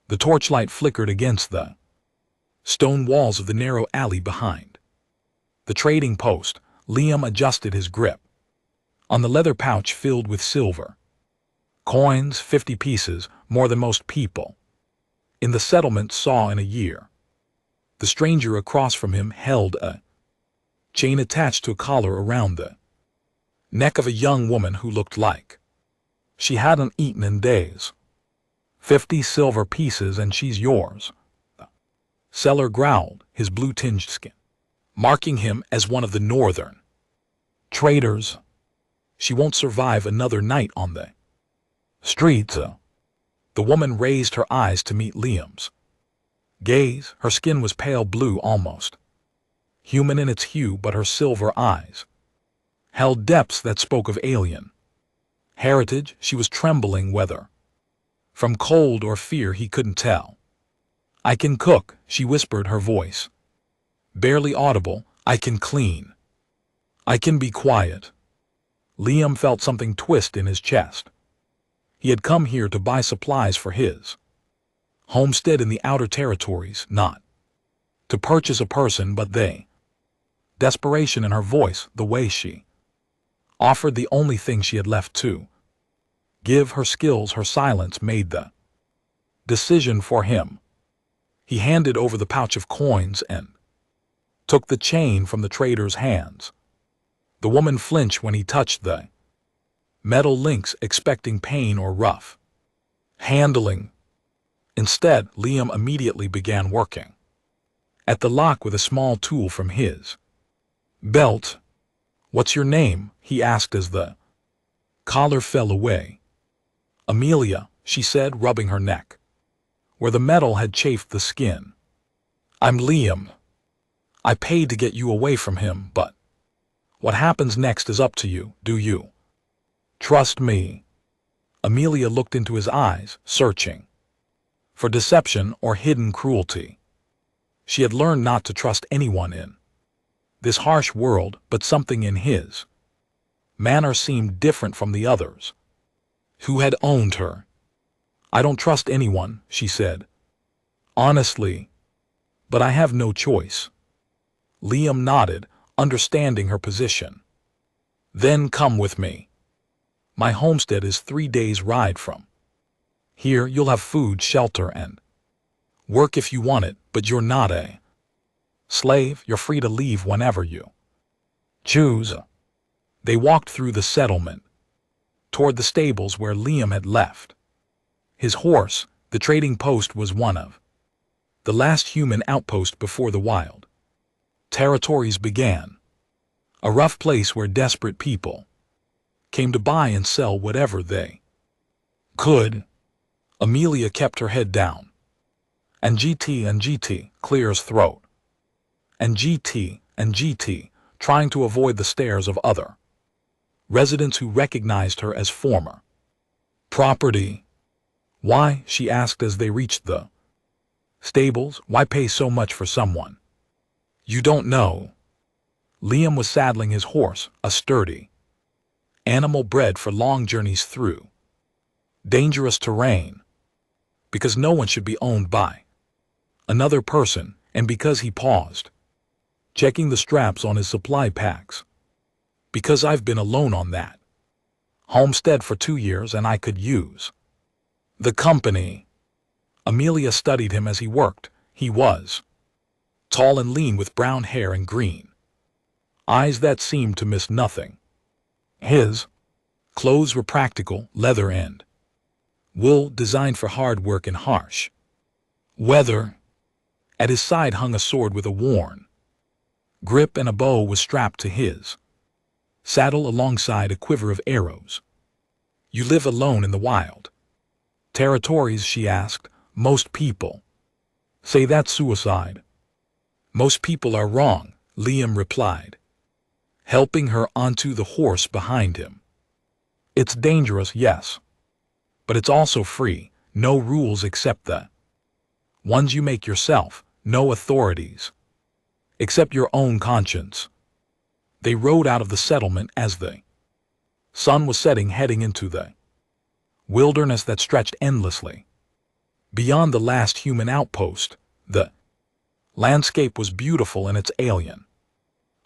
The torchlight flickered against the stone walls of the narrow alley behind the trading post. Liam adjusted his grip on the leather pouch filled with silver coins, 50 pieces, more than most people in the settlement saw in a year. The stranger across from him held a chain attached to a collar around the neck of a young woman who looked like she hadn't eaten in days. 50 silver pieces and she's yours, the seller growled, his blue-tinged skin marking him as one of the northern traders. She won't survive another night on the streets. The woman raised her eyes to meet Liam's gaze. Her skin was pale blue, almost human in its hue, but her silver eyes held depths that spoke of alien heritage. She was trembling, whether from cold or fear he couldn't tell. I can cook, she whispered, her voice barely audible. I can clean. I can be quiet. Liam felt something twist in his chest. He had come here to buy supplies for his homestead in the outer territories, not to purchase a person, but they. Desperation in her voice, the way she offered the only thing she had left to give, her skills, her silence made the decision for him. He handed over the pouch of coins and took the chain from the trader's hands. The woman flinched when he touched the metal links, expecting pain or rough handling. Instead, Liam immediately began working at the lock with a small tool from his belt. What's your name? He asked as the collar fell away. Amelia, she said, rubbing her neck, where the metal had chafed the skin. I'm Liam. I paid to get you away from him, but what happens next is up to you. Do you trust me? Amelia looked into his eyes, searching for deception or hidden cruelty. She had learned not to trust anyone in this harsh world, but something in his manner seemed different from the others who had owned her. I don't trust anyone, she said, honestly, but I have no choice. Liam nodded, understanding her position. Then come with me. My homestead is 3 days' ride from here. You'll have food, shelter, and work if you want it, but you're not a slave. You're free to leave whenever you choose. They walked through the settlement, toward the stables where Liam had left his horse. The trading post was one of the last human outposts before the wild territories began. A rough place where desperate people came to buy and sell whatever they could. Amelia kept her head down. And GT, clear his throat. And GT, trying to avoid the stares of other residents who recognized her as former property. Why? She asked as they reached the stables. Why pay so much for someone you don't know? Liam was saddling his horse, a sturdy animal bred for long journeys through dangerous terrain. Because no one should be owned by another person, and because he paused, checking the straps on his supply packs. Because I've been alone on that homestead for 2 years and I could use the company. Amelia studied him as he worked. He was tall and lean with brown hair and green eyes that seemed to miss nothing. His clothes were practical, leather and wool, designed for hard work and harsh weather. At his side hung a sword with a worn grip, and a bow was strapped to his saddle alongside a quiver of arrows. You live alone in the wild territories? She asked. Most people say that's suicide. Most people are wrong, Liam replied, helping her onto the horse behind him. It's dangerous, yes, but it's also free. No rules except the ones you make yourself. No authorities except your own conscience. They rode out of the settlement as the sun was setting, heading into the wilderness that stretched endlessly Beyond the last human outpost, the landscape was beautiful in its alien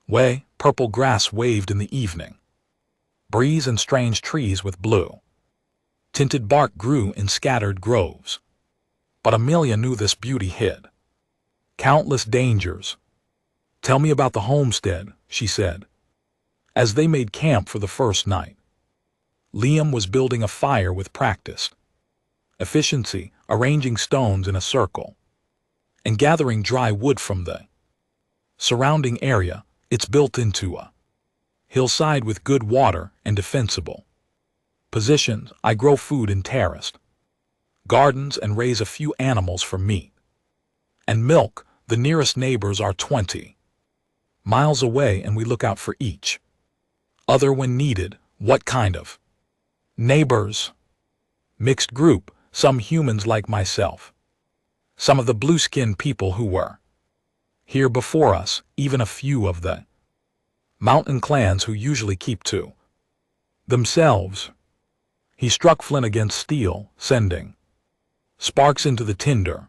way. Purple grass waved in the evening breeze and strange trees with blue tinted bark grew in scattered groves. But Amelia knew this beauty hid countless dangers. "Tell me about the homestead," she said, as they made camp for the first night. Liam was building a fire with practiced efficiency, arranging stones in a circle and gathering dry wood from the surrounding area. It's built into a hillside with good water and defensible positions. I grow food in terraced gardens and raise a few animals for meat and milk. The nearest neighbors are 20 miles away, and we look out for each other when needed. What kind of neighbors? Mixed group, some humans like myself, some of the blue-skinned people who were here before us, even a few of the mountain clans who usually keep to themselves. He struck flint against steel, sending sparks into the tinder.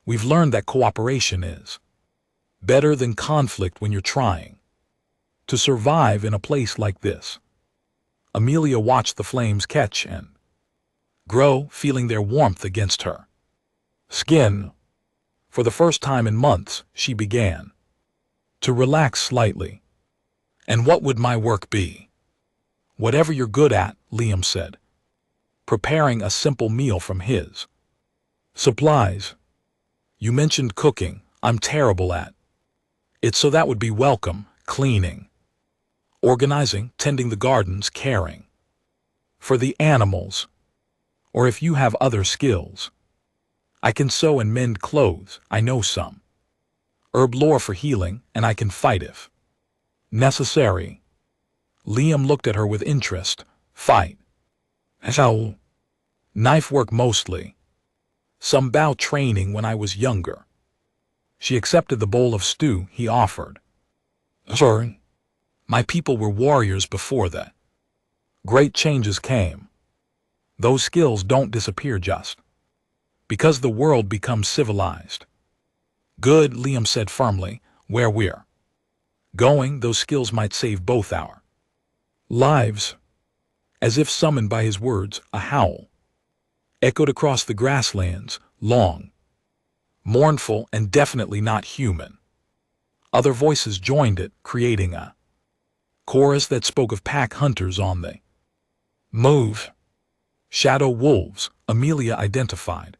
We've learned that cooperation is better than conflict when you're trying to survive in a place like this. Amelia watched the flames catch and grow, feeling their warmth against her skin. For the first time in months, she began to relax slightly. "And what would my work be?" "Whatever you're good at," Liam said, preparing a simple meal from his supplies. "You mentioned cooking. I'm terrible at it, so that would be welcome. Cleaning, organizing, tending the gardens, caring for the animals. Or if you have other skills, I can sew and mend clothes. I know some herb lore for healing, and I can fight if necessary." Liam looked at her with interest. "Fight? How?" "Knife work mostly. Some bow training when I was younger." She accepted the bowl of stew he offered. "Sorry. My people were warriors before that. Great changes came. Those skills don't disappear just because the world becomes civilized." "Good," Liam said firmly. "Where we're going, those skills might save both our lives." As if summoned by his words, a howl echoed across the grasslands, long, mournful, and definitely not human. Other voices joined it, creating a chorus that spoke of pack hunters on the move. Shadow wolves, Amelia identified,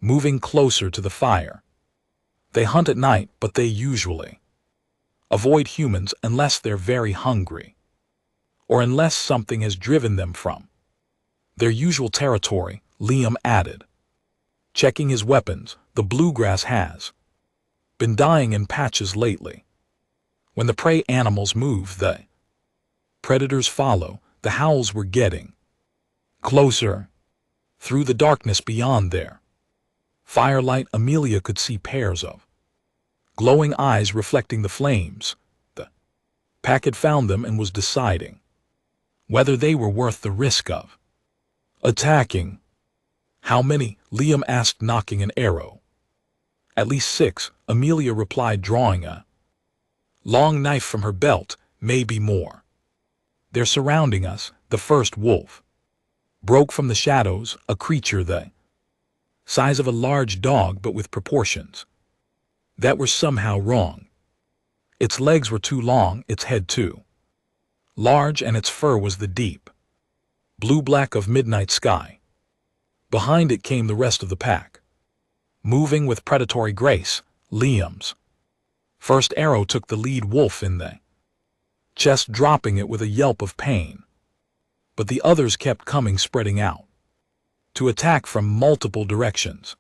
moving closer to the fire. They hunt at night, but they usually avoid humans unless they're very hungry, or unless something has driven them from their usual territory, Liam added, checking his weapons. The bluegrass has been dying in patches lately. When the prey animals move, the predators follow. The howls were getting closer. Through the darkness beyond their firelight, Amelia could see pairs of glowing eyes reflecting the flames. The pack had found them and was deciding whether they were worth the risk of attacking. "How many?" Liam asked, knocking an arrow. "At least 6, Amelia replied, drawing a long knife from her belt. "Maybe more. They're surrounding us." The first wolf broke from the shadows, a creature the size of a large dog but with proportions that were somehow wrong. Its legs were too long, its head too large, and its fur was the deep blue-black of midnight sky. Behind it came the rest of the pack, moving with predatory grace. Liam's first arrow took the lead wolf in the chest, dropping it with a yelp of pain. But the others kept coming, spreading out to attack from multiple directions.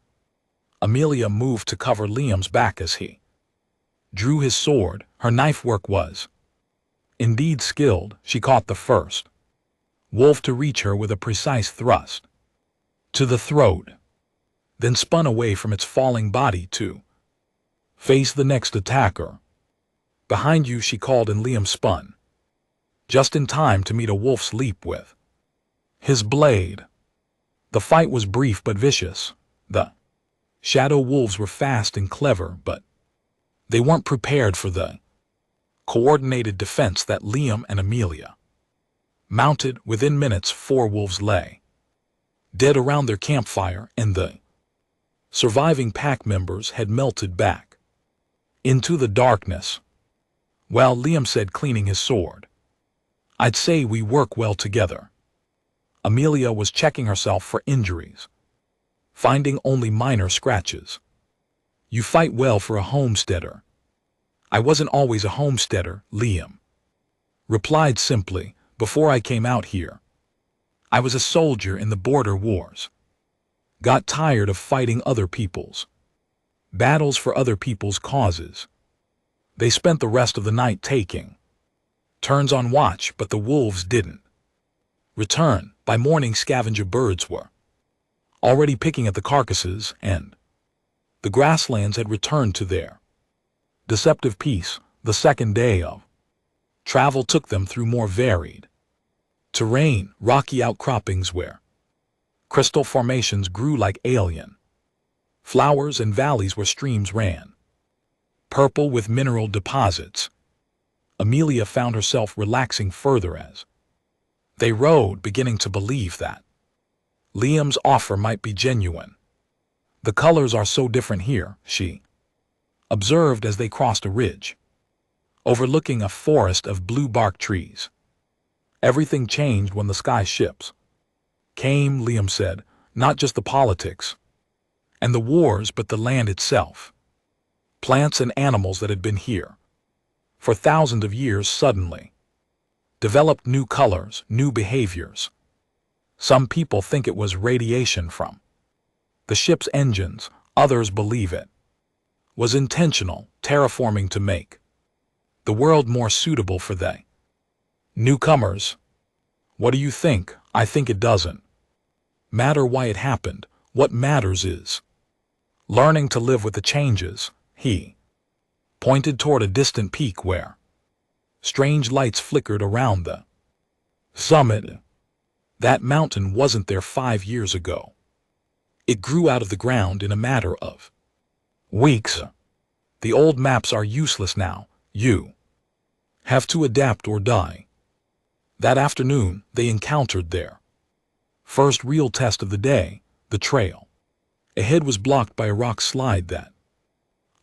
Amelia moved to cover Liam's back as he drew his sword. Her knife work was indeed skilled. She caught the first wolf to reach her with a precise thrust to the throat, then spun away from its falling body to face the next attacker. "Behind you," she called, and Liam spun just in time to meet a wolf's leap with his blade. The fight was brief but vicious. The shadow wolves were fast and clever, but they weren't prepared for the coordinated defense that Liam and Amelia mounted. Within minutes, 4 wolves lay dead around their campfire, and the surviving pack members had melted back into the darkness. Well, Liam said, cleaning his sword, I'd say we work well together. Amelia was checking herself for injuries, finding only minor scratches. You fight well for a homesteader. I wasn't always a homesteader, Liam replied simply. Before I came out here, I was a soldier in the border wars. Got tired of fighting other people's battles for other people's causes. They spent the rest of the night taking turns on watch, but the wolves didn't return. By morning, scavenger birds were already picking at the carcasses, and the grasslands had returned to their deceptive peace. The second day of travel took them through more varied terrain, rocky outcroppings where crystal formations grew like alien flowers, and valleys where streams ran purple with mineral deposits. Amelia found herself relaxing further as they rode, beginning to believe that Liam's offer might be genuine. The colors are so different here, she observed as they crossed a ridge overlooking a forest of blue bark trees. Everything changed when the sky ships came, Liam said, not just the politics and the wars, but the land itself. Plants and animals that had been here for thousands of years suddenly developed new colors, new behaviors. Some people think it was radiation from the ship's engines, others believe it was intentional terraforming to make the world more suitable for the newcomers. What do you think? I think it doesn't matter why it happened. What matters is learning to live with the changes. He pointed toward a distant peak where strange lights flickered around the summit. That mountain wasn't there 5 years ago. It grew out of the ground in a matter of weeks. The old maps are useless now. You have to adapt or die. That afternoon, they encountered their first real test of the day. The trail ahead was blocked by a rock slide that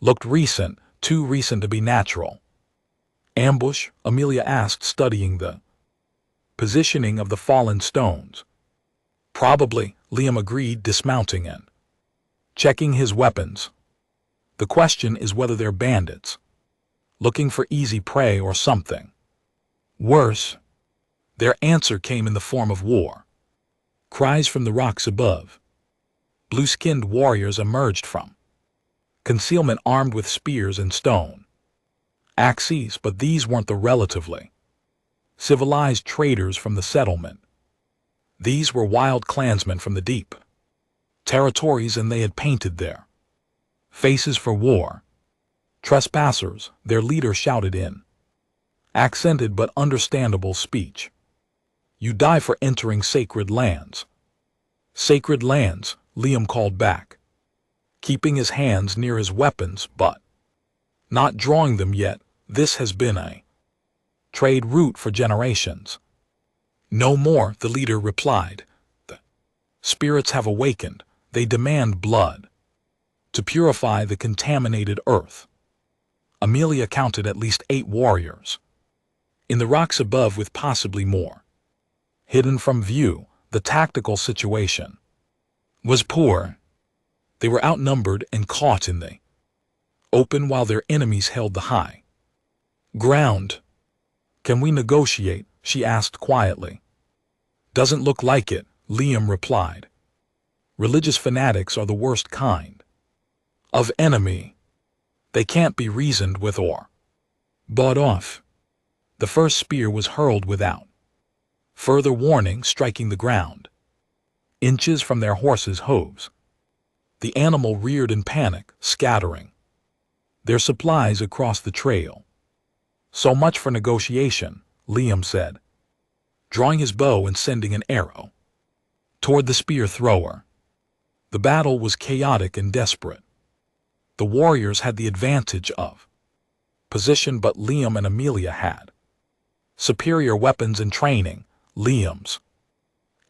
looked recent, too recent to be natural. Ambush? Amelia asked, studying the positioning of the fallen stones. Probably, Liam agreed, dismounting and checking his weapons. The question is whether they're bandits, looking for easy prey, or something worse. Their answer came in the form of war. Cries from the rocks above. Blue-skinned warriors emerged from concealment, armed with spears and stone axes, but these weren't the relatively civilized traders from the settlement. These were wild clansmen from the deep territories, and they had painted their faces for war. Trespassers, their leader shouted in accented but understandable speech. You die for entering sacred lands. Sacred lands, Liam called back, keeping his hands near his weapons but not drawing them yet. This has been a trade route for generations. No more, the leader replied. The spirits have awakened. They demand blood to purify the contaminated earth. Amelia counted at least 8 warriors in the rocks above, with possibly more hidden from view. The tactical situation was poor. They were outnumbered and caught in the open while their enemies held the high ground. Can we negotiate? She asked quietly. Doesn't look like it, Liam replied. Religious fanatics are the worst kind of enemy. They can't be reasoned with or bought off. The first spear was hurled without further warning, striking the ground inches from their horses' hooves. The animal reared in panic, scattering their supplies across the trail. So much for negotiation, Liam said, drawing his bow and sending an arrow toward the spear thrower. The battle was chaotic and desperate. The warriors had the advantage of position, but Liam and Amelia had superior weapons and training. Liam's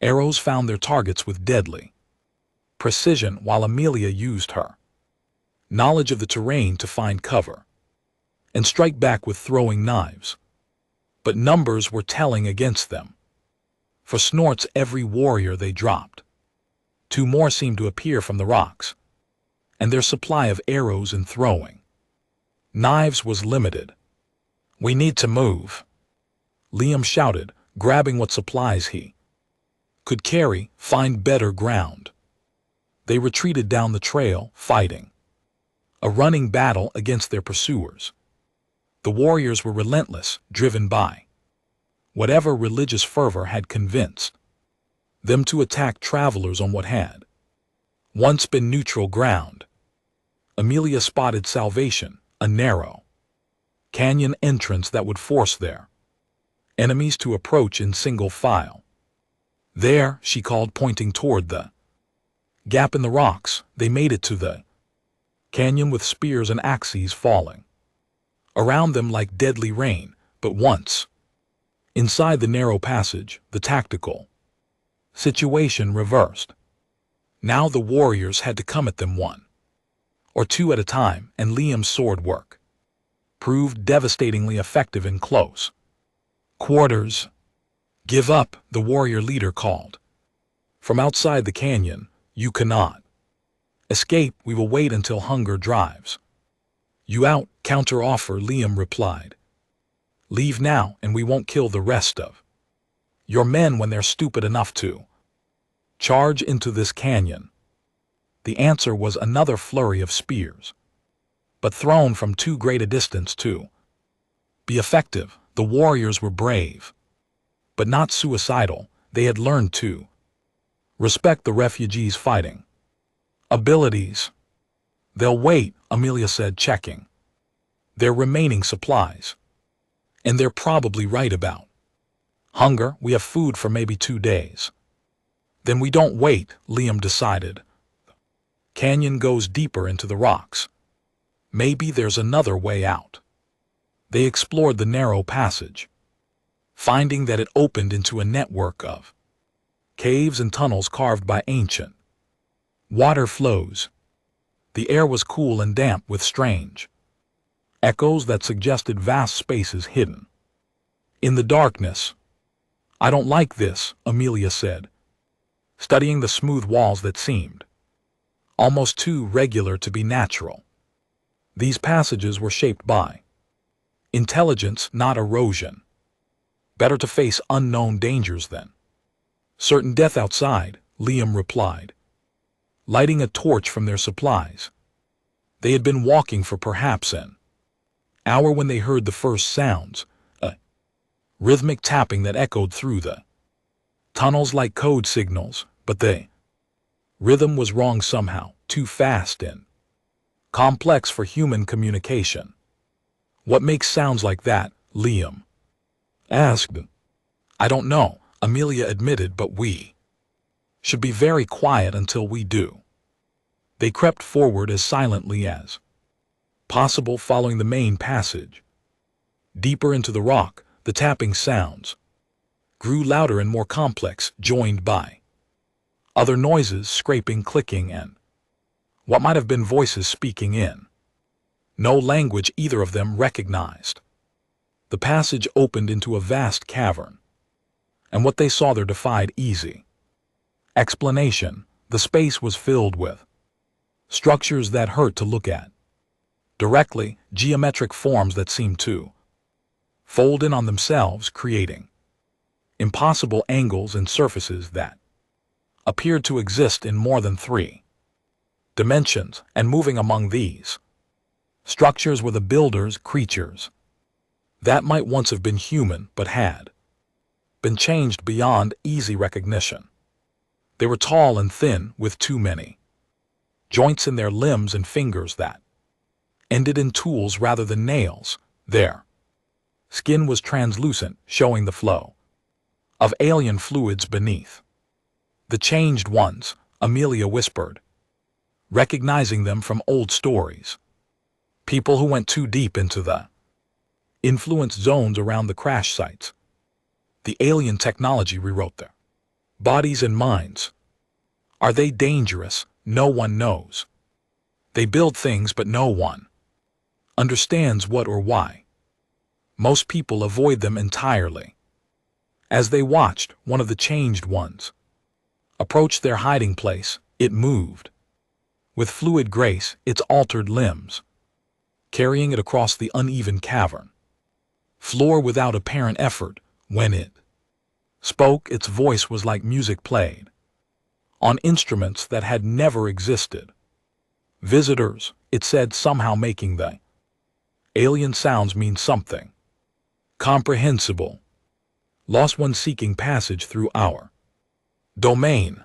arrows found their targets with deadly precision, while Amelia used her knowledge of the terrain to find cover and strike back with throwing knives. But numbers were telling against them. For Snort's every warrior they dropped, 2 more seemed to appear from the rocks, and their supply of arrows and throwing knives was limited. "We need to move," Liam shouted, grabbing what supplies he could carry. "Find better ground." They retreated down the trail, fighting a running battle against their pursuers. The warriors were relentless, driven by whatever religious fervor had convinced them to attack travelers on what had once been neutral ground. Amelia spotted Salvation, a narrow canyon entrance that would force their enemies to approach in single file. "There," she called, pointing toward the gap in the rocks. They made it to the canyon with spears and axes falling around them like deadly rain. But once inside the narrow passage, the tactical situation reversed. Now the warriors had to come at them 1 or 2 at a time, and Liam's sword work proved devastatingly effective in close quarters. "Give up," the warrior leader called from outside the canyon. "You cannot escape. We will wait until hunger drives you out." "Counter-offer," Liam replied. "Leave now, and we won't kill the rest of your men when they're stupid enough to charge into this canyon." The answer was another flurry of spears, but thrown from too great a distance to be effective. The warriors were brave, but not suicidal. They had learned to respect the refugees' fighting abilities. "They'll wait," Amelia said, checking their remaining supplies. "And they're probably right about hunger. We have food for maybe 2 days." "Then we don't wait," Liam decided. "The canyon goes deeper into the rocks. Maybe there's another way out." They explored the narrow passage, finding that it opened into a network of caves and tunnels carved by ancient water flows. The air was cool and damp, with strange echoes that suggested vast spaces hidden in the darkness. "I don't like this," Amelia said, studying the smooth walls that seemed almost too regular to be natural. These passages were shaped by intelligence, not erosion. Better to face unknown dangers than certain death outside, Liam replied, lighting a torch from their supplies. They had been walking for perhaps an hour when they heard the first sounds, a rhythmic tapping that echoed through the tunnels like code signals, but the rhythm was wrong somehow, too fast and complex for human communication. "What makes sounds like that?" Liam asked. "I don't know," Amelia admitted, "but we should be very quiet until we do." They crept forward as silently as possible, following the main passage. Deeper into the rock, the tapping sounds grew louder and more complex, joined by other noises, scraping, clicking, and what might have been voices speaking in no language either of them recognized. The passage opened into a vast cavern, and what they saw there defied easy explanation. The space was filled with structures that hurt to look at directly, geometric forms that seemed to fold in on themselves, creating impossible angles and surfaces that appeared to exist in more than 3 dimensions, and moving among these structures were the builders, creatures that might once have been human but had been changed beyond easy recognition. They were tall and thin, with too many joints in their limbs and fingers that ended in tools rather than nails. Their skin was translucent, showing the flow of alien fluids beneath. "The changed ones," Amelia whispered, recognizing them from old stories. People who went too deep into the influence zones around the crash sites. The alien technology rewrote their bodies and minds. Are they dangerous? No one knows. They build things, but no one understands what or why. Most people avoid them entirely. As they watched, one of the changed ones approached their hiding place. It moved. With fluid grace, its altered limbs, carrying it across the uneven cavern floor without apparent effort. When it spoke, its voice was like music played on instruments that had never existed. Visitors, it said, somehow making the alien sounds mean something comprehensible. Lost one seeking passage through our domain.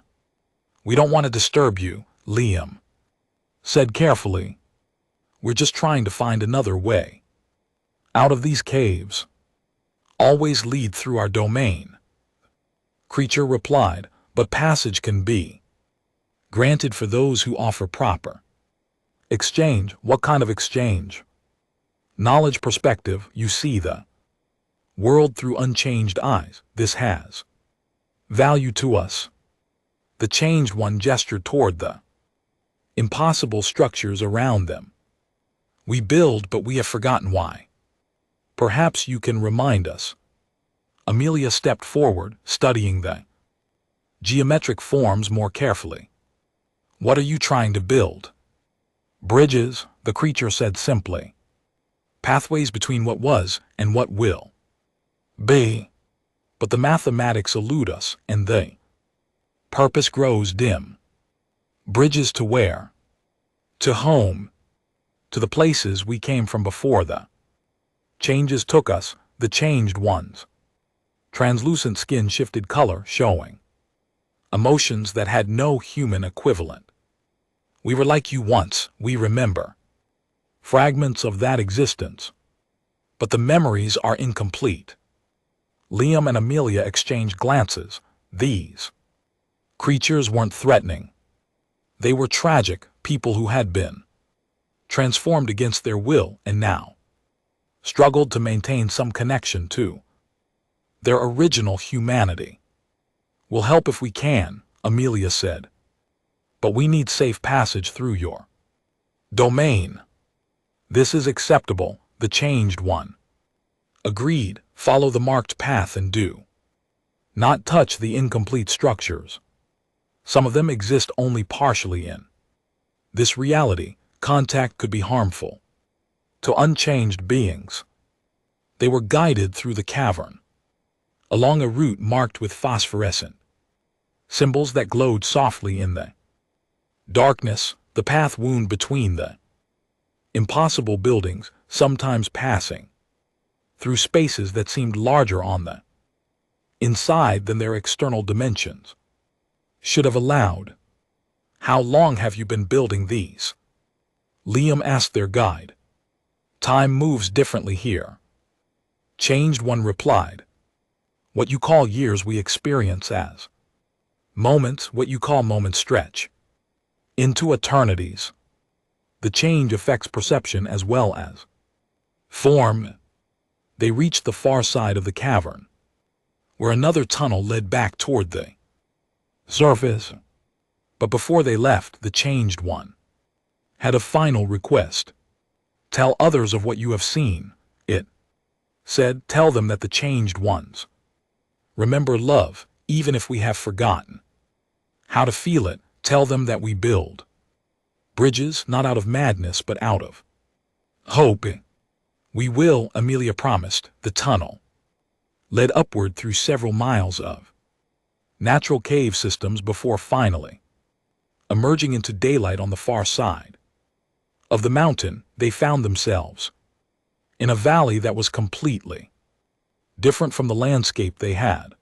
We don't want to disturb you, Liam said carefully. We're just trying to find another way out of these caves. Always lead through our domain, creature replied, but passage can be granted for those who offer proper exchange. What kind of exchange? Knowledge, perspective. You see the world through unchanged eyes. This has value to us. The changed one gestured toward the impossible structures around them. We build, but we have forgotten why. Perhaps you can remind us. Amelia stepped forward, studying the geometric forms more carefully. What are you trying to build? Bridges, the creature said simply. Pathways between what was and what will be. But the mathematics elude us, and the purpose grows dim. Bridges to where? To home. To the places we came from before the changes took us, the changed ones. Translucent skin shifted color, showing emotions that had no human equivalent. We were like you once, we remember fragments of that existence. But the memories are incomplete. Liam and Amelia exchanged glances. These creatures weren't threatening. They were tragic, people who had been transformed against their will and now struggled to maintain some connection to their original humanity. We'll help if we can, Amelia said. But we need safe passage through your domain. This is acceptable, the changed one agreed. Follow the marked path and do not touch the incomplete structures. Some of them exist only partially in this reality. Contact could be harmful to unchanged beings. They were guided through the cavern, along a route marked with phosphorescent symbols that glowed softly in the darkness. The path wound between the impossible buildings, sometimes passing through spaces that seemed larger on the inside than their external dimensions should have allowed. How long have you been building these? Liam asked their guide. Time moves differently here. Changed one replied. What you call years we experience as moments, what you call moments stretch into eternities. The change affects perception as well as form. They reached the far side of the cavern, where another tunnel led back toward the surface. But before they left, the changed one had a final request. Tell others of what you have seen, it said. Tell them that the changed ones remember love, even if we have forgotten how to feel it. Tell them that we build bridges not out of madness but out of hope. We will, Amelia promised. The tunnel led upward through several miles of natural cave systems before finally emerging into daylight on the far side of the mountain. They found themselves in a valley that was completely different from the landscape they had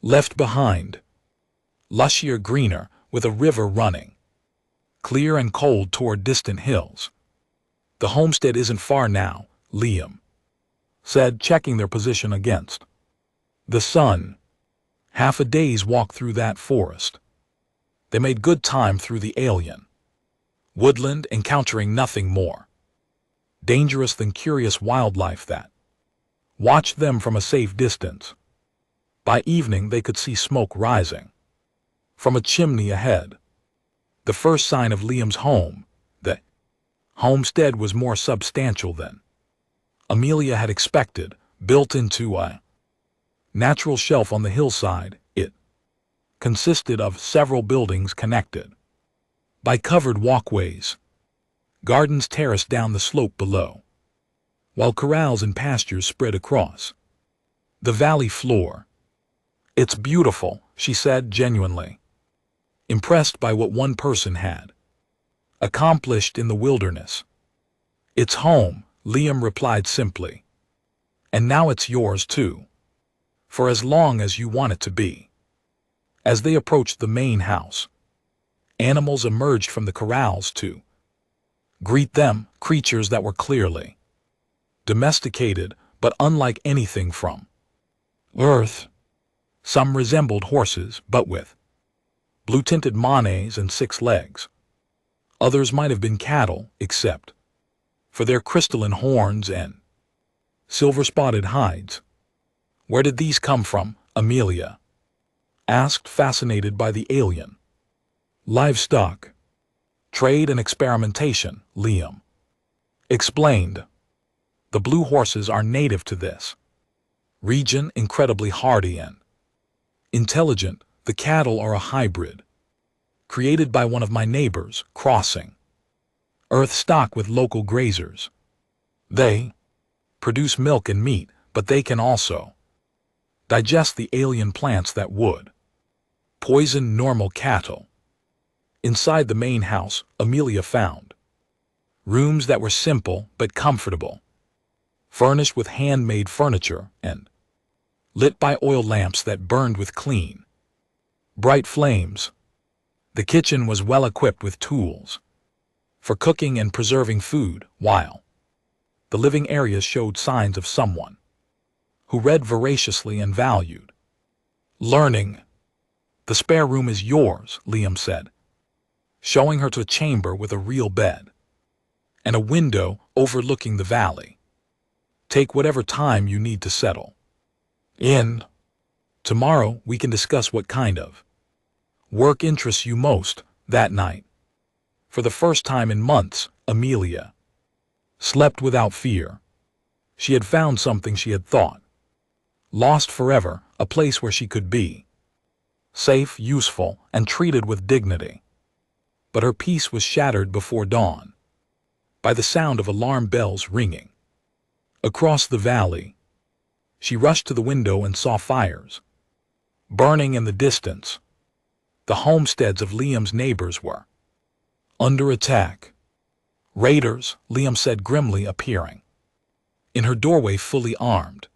left behind. Lushier, greener, with a river running clear and cold toward distant hills. The homestead isn't far now, Liam said, checking their position against the sun. Half a day's walk through that forest. They made good time through the alien Woodland encountering nothing more dangerous than curious wildlife that watched them from a safe distance. By evening they could see smoke rising from a chimney ahead. The first sign of Liam's home. The homestead was more substantial than Amelia had expected, built into a natural shelf on the hillside. It consisted of several buildings connected by covered walkways. Gardens terraced down the slope below, while corrals and pastures spread across the valley floor. "It's beautiful," she said genuinely impressed by what one person had accomplished in the wilderness. "It's home," Liam replied simply. "And now it's yours too, for as long as you want it to be." As they approached the main house, animals emerged from the corrals to greet them, creatures that were clearly domesticated, but unlike anything from Earth. Some resembled horses, but with blue-tinted manes and 6 legs. Others might have been cattle, except for their crystalline horns and silver-spotted hides. "Where did these come from?" Amelia asked, fascinated by the alien. "Livestock trade and experimentation," Liam explained. "The blue horses are native to this region, incredibly hardy and intelligent. The cattle are a hybrid created by one of my neighbors, crossing Earth stock with local grazers. They produce milk and meat, but they can also digest the alien plants that would poison normal cattle." Inside the main house, Amelia found rooms that were simple but comfortable, furnished with handmade furniture and lit by oil lamps that burned with clean, bright flames. The kitchen was well equipped with tools for cooking and preserving food, while the living areas showed signs of someone who read voraciously and valued learning. "The spare room is yours," Liam said, showing her to a chamber with a real bed and a window overlooking the valley. "Take whatever time you need to settle in. Tomorrow we can discuss what kind of work interests you most." That night, for the first time in months, Amelia slept without fear. She had found something she had thought lost forever, a place where she could be safe, useful, and treated with dignity. But her peace was shattered before dawn by the sound of alarm bells ringing across the valley. She rushed to the window and saw fires burning in the distance. The homesteads of Liam's neighbors were under attack. "Raiders," Liam said grimly, appearing in her doorway fully armed.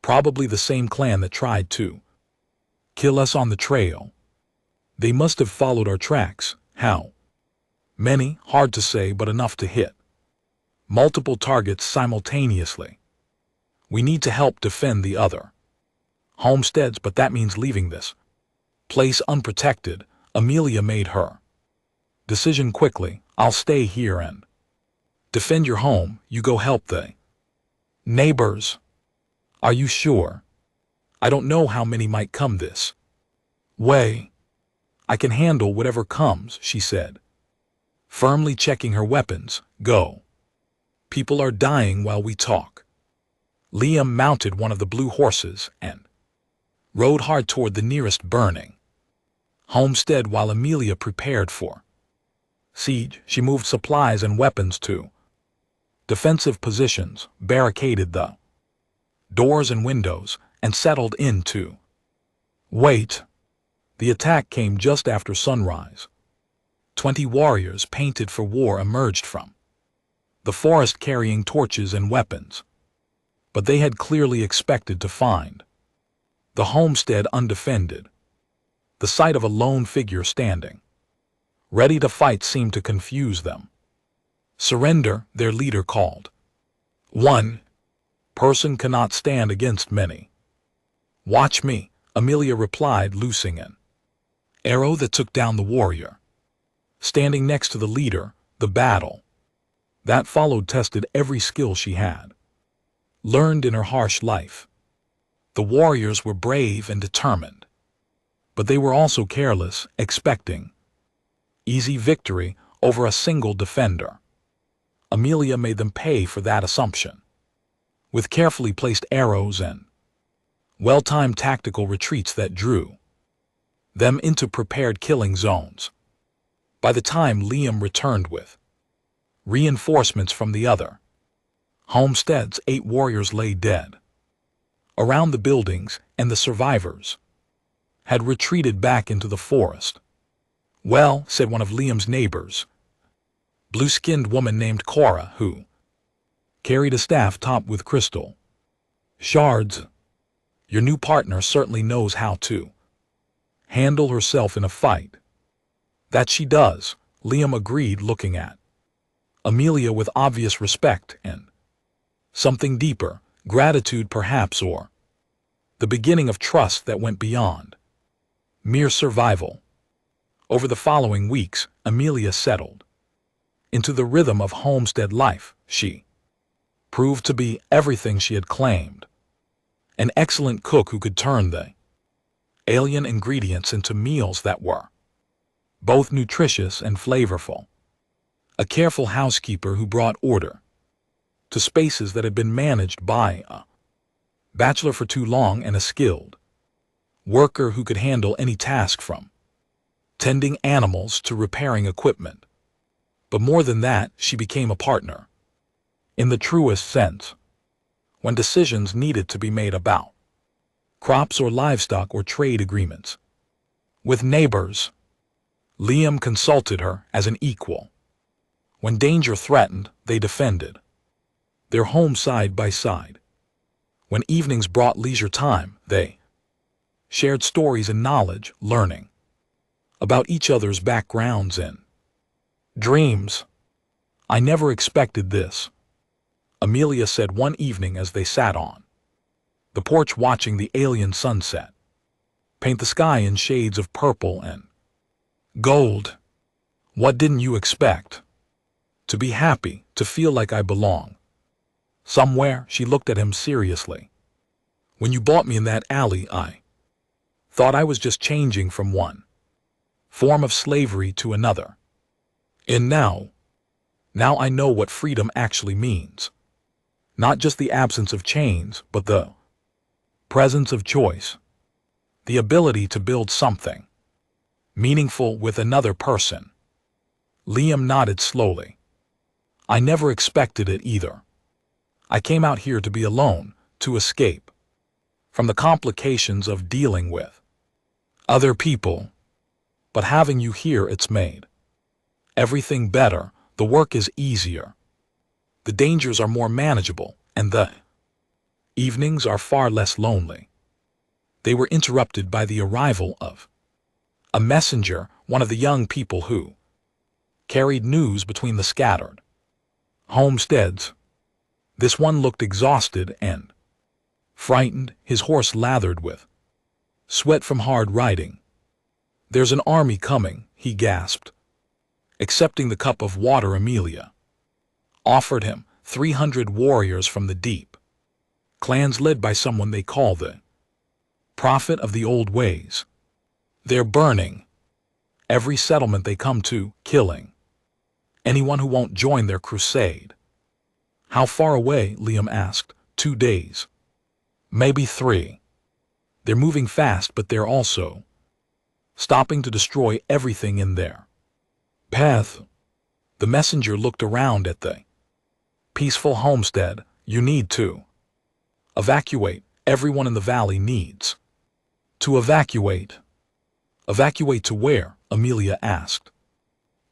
"Probably the same clan that tried to kill us on the trail. They must have followed our tracks. How many? Hard to say, but enough to hit multiple targets simultaneously. We need to help defend the other homesteads, but that means leaving this place unprotected." Amelia made her decision quickly. "I'll stay here and defend your home. You go help the neighbors." "Are you sure? I don't know how many might come this way." "I can handle whatever comes," she said, firmly checking her weapons. "Go. People are dying while we talk." Liam mounted one of the blue horses and rode hard toward the nearest burning homestead while Amelia prepared for siege. She moved supplies and weapons to defensive positions, barricaded the doors and windows, and settled in to wait. The attack came just after sunrise. 20 warriors painted for war emerged from the forest carrying torches and weapons. But they had clearly expected to find the homestead undefended. The sight of a lone figure standing ready to fight seemed to confuse them. "Surrender," their leader called. "One person cannot stand against many." "Watch me," Amelia replied, loosing an arrow that took down the warrior. standing next to the leader. The battle that followed tested every skill she had learned in her harsh life. The warriors were brave and determined, but they were also careless, expecting easy victory over a single defender. Amelia made them pay for that assumption. With carefully placed arrows and well-timed tactical retreats that drew them into prepared killing zones. By the time Liam returned with reinforcements from the other homesteads, 8 warriors lay dead around the buildings, and the survivors had retreated back into the forest. "Well," said one of Liam's neighbors, blue-skinned woman named Cora, who carried a staff topped with crystal shards, "your new partner certainly knows how to handle herself in a fight." "That she does," Liam agreed, looking at Amelia with obvious respect and something deeper, gratitude perhaps, or the beginning of trust that went beyond mere survival. Over the following weeks, Amelia settled into the rhythm of homestead life. She proved to be everything she had claimed. An excellent cook who could turn the alien ingredients into meals that were both nutritious and flavorful. A careful housekeeper who brought order to spaces that had been managed by a bachelor for too long, and a skilled worker who could handle any task from tending animals to repairing equipment. But more than that, she became a partner in the truest sense. When decisions needed to be made about crops or livestock or trade agreements with neighbors, Liam consulted her as an equal. When danger threatened, they defended their home side by side. When evenings brought leisure time, they shared stories and knowledge, learning about each other's backgrounds and dreams. "I never expected this," Amelia said one evening as they sat on the porch watching the alien sunset paint the sky in shades of purple and gold. "What didn't you expect?" "To be happy, to feel like I belong somewhere." She looked at him seriously. "When you bought me in that alley, I thought I was just changing from one form of slavery to another. And now I know what freedom actually means. Not just the absence of chains, but the presence of choice. The ability to build something meaningful with another person." Liam nodded slowly. "I never expected it either. I came out here to be alone, to escape from the complications of dealing with other people. But having you here, it's made everything better. The work is easier. The dangers are more manageable, and the evenings are far less lonely." They were interrupted by the arrival of a messenger, one of the young people who carried news between the scattered homesteads. This one looked exhausted and frightened, his horse lathered with sweat from hard riding. "There's an army coming," he gasped. Accepting the cup of water Amelia offered him, 300 warriors from the deep clans led by someone they call the Prophet of the Old Ways. They're burning every settlement they come to, killing anyone who won't join their crusade. "How far away?" Liam asked. 2 days. Maybe 3. They're moving fast, but they're also stopping to destroy everything in their path." The messenger looked around at the peaceful homestead. "You need to evacuate. Everyone in the valley needs to evacuate." "Evacuate to where?" Amelia asked.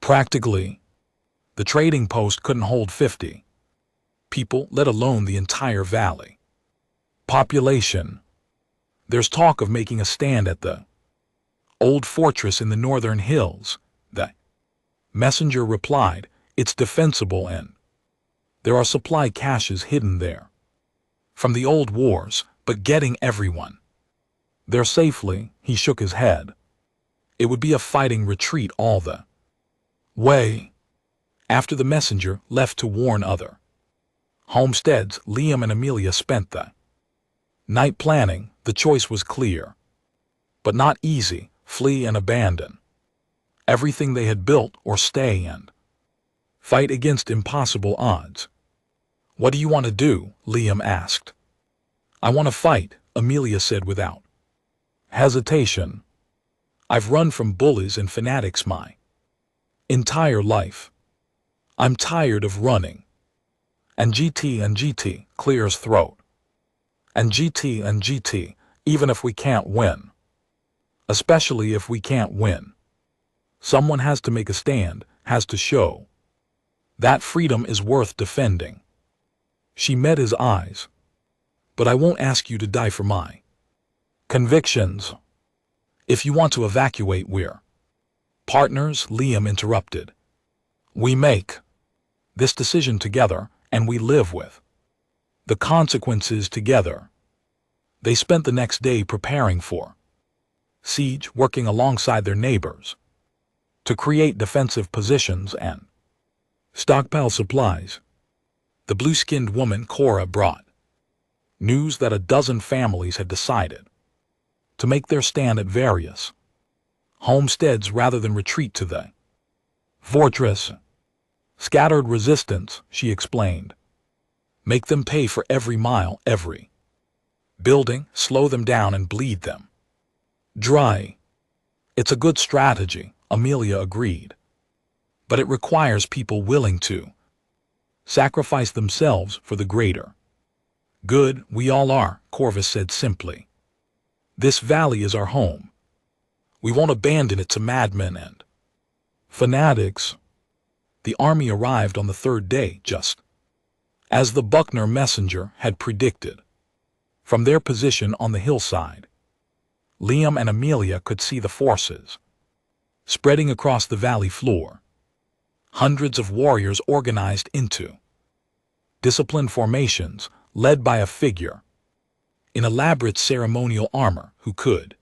"Practically, the trading post couldn't hold 50 people, let alone the entire valley population. There's talk of making a stand at the old fortress in the northern hills." The messenger replied, "It's defensible and there are supply caches hidden there from the old wars, but getting everyone there safely," he shook his head, "it would be a fighting retreat all the way. After the messenger left to warn other homesteads, Liam and Amelia spent the night planning. The choice was clear, but not easy: flee and abandon everything they had built, or stay and fight against impossible odds. "What do you want to do?" Liam asked. "I want to fight," Amelia said without hesitation. "I've run from bullies and fanatics my entire life. I'm tired of running." And GT clears throat. And GT, even if we can't win. Especially if we can't win. Someone has to make a stand, has to show that freedom is worth defending. She met his eyes. "But I won't ask you to die for my convictions. If you want to evacuate, we're partners," Liam interrupted. "We make this decision together, and we live with the consequences together." They spent the next day preparing for siege, working alongside their neighbors to create defensive positions and stockpile supplies. The blue-skinned woman, Cora, brought news that a dozen families had decided to make their stand at various homesteads rather than retreat to the fortress. "Scattered resistance," she explained. "Make them pay for every mile, every building, slow them down and bleed them dry." "It's a good strategy," Amelia agreed. "But it requires people willing to sacrifice themselves for the greater good." "We all are," Corvus said simply. "This valley is our home. We won't abandon it to madmen and fanatics." The army arrived on the third day, just as the Buckner messenger had predicted. From their position on the hillside, Liam and Amelia could see the forces spreading across the valley floor. Hundreds of warriors organized into disciplined formations, led by a figure in elaborate ceremonial armor who could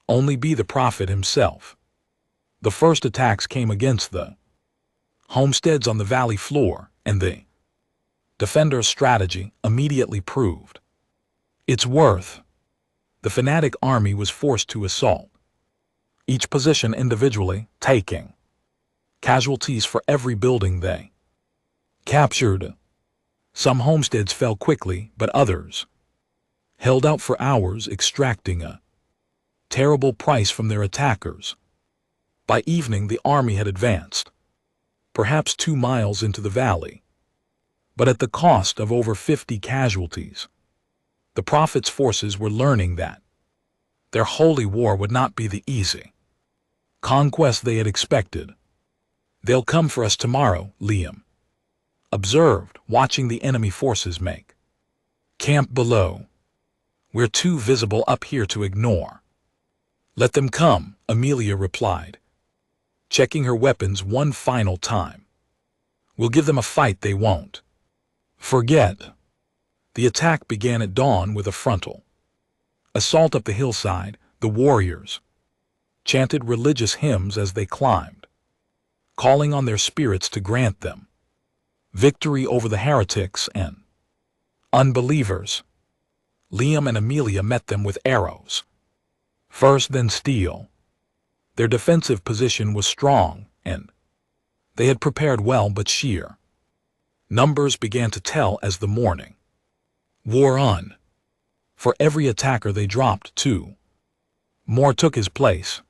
only be the prophet himself. The first attacks came against the homesteads on the valley floor, and the defenders' strategy immediately proved its worth. The fanatic army was forced to assault each position individually, taking casualties for every building they captured. Some homesteads fell quickly, but others held out for hours, extracting a terrible price from their attackers. By evening, the army had advanced perhaps 2 miles into the valley, but at the cost of over 50 casualties. The prophet's forces were learning that their holy war would not be the easy conquest they had expected. "They'll come for us tomorrow," Liam observed, watching the enemy forces make camp below. "We're too visible up here to ignore." "Let them come," Amelia replied, checking her weapons one final time. "We'll give them a fight they won't forget." The attack began at dawn with a frontal assault up the hillside. The warriors chanted religious hymns as they climbed, calling on their spirits to grant them victory over the heretics and unbelievers. Liam and Amelia met them with arrows first, then steel. Their defensive position was strong, and they had prepared well, but sheer numbers began to tell as the morning wore on. For every attacker they dropped, 2 more took his place.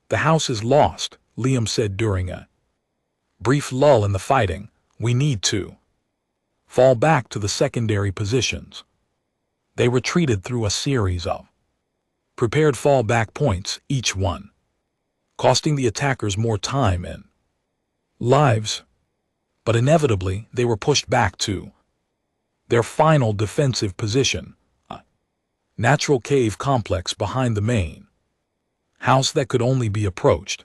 "The house is lost," Liam said during a brief lull in the fighting. "We need to fall back to the secondary positions." They retreated through a series of prepared fallback points, each one costing the attackers more time and lives. But inevitably, they were pushed back to their final defensive position, a natural cave complex behind the main house that could only be approached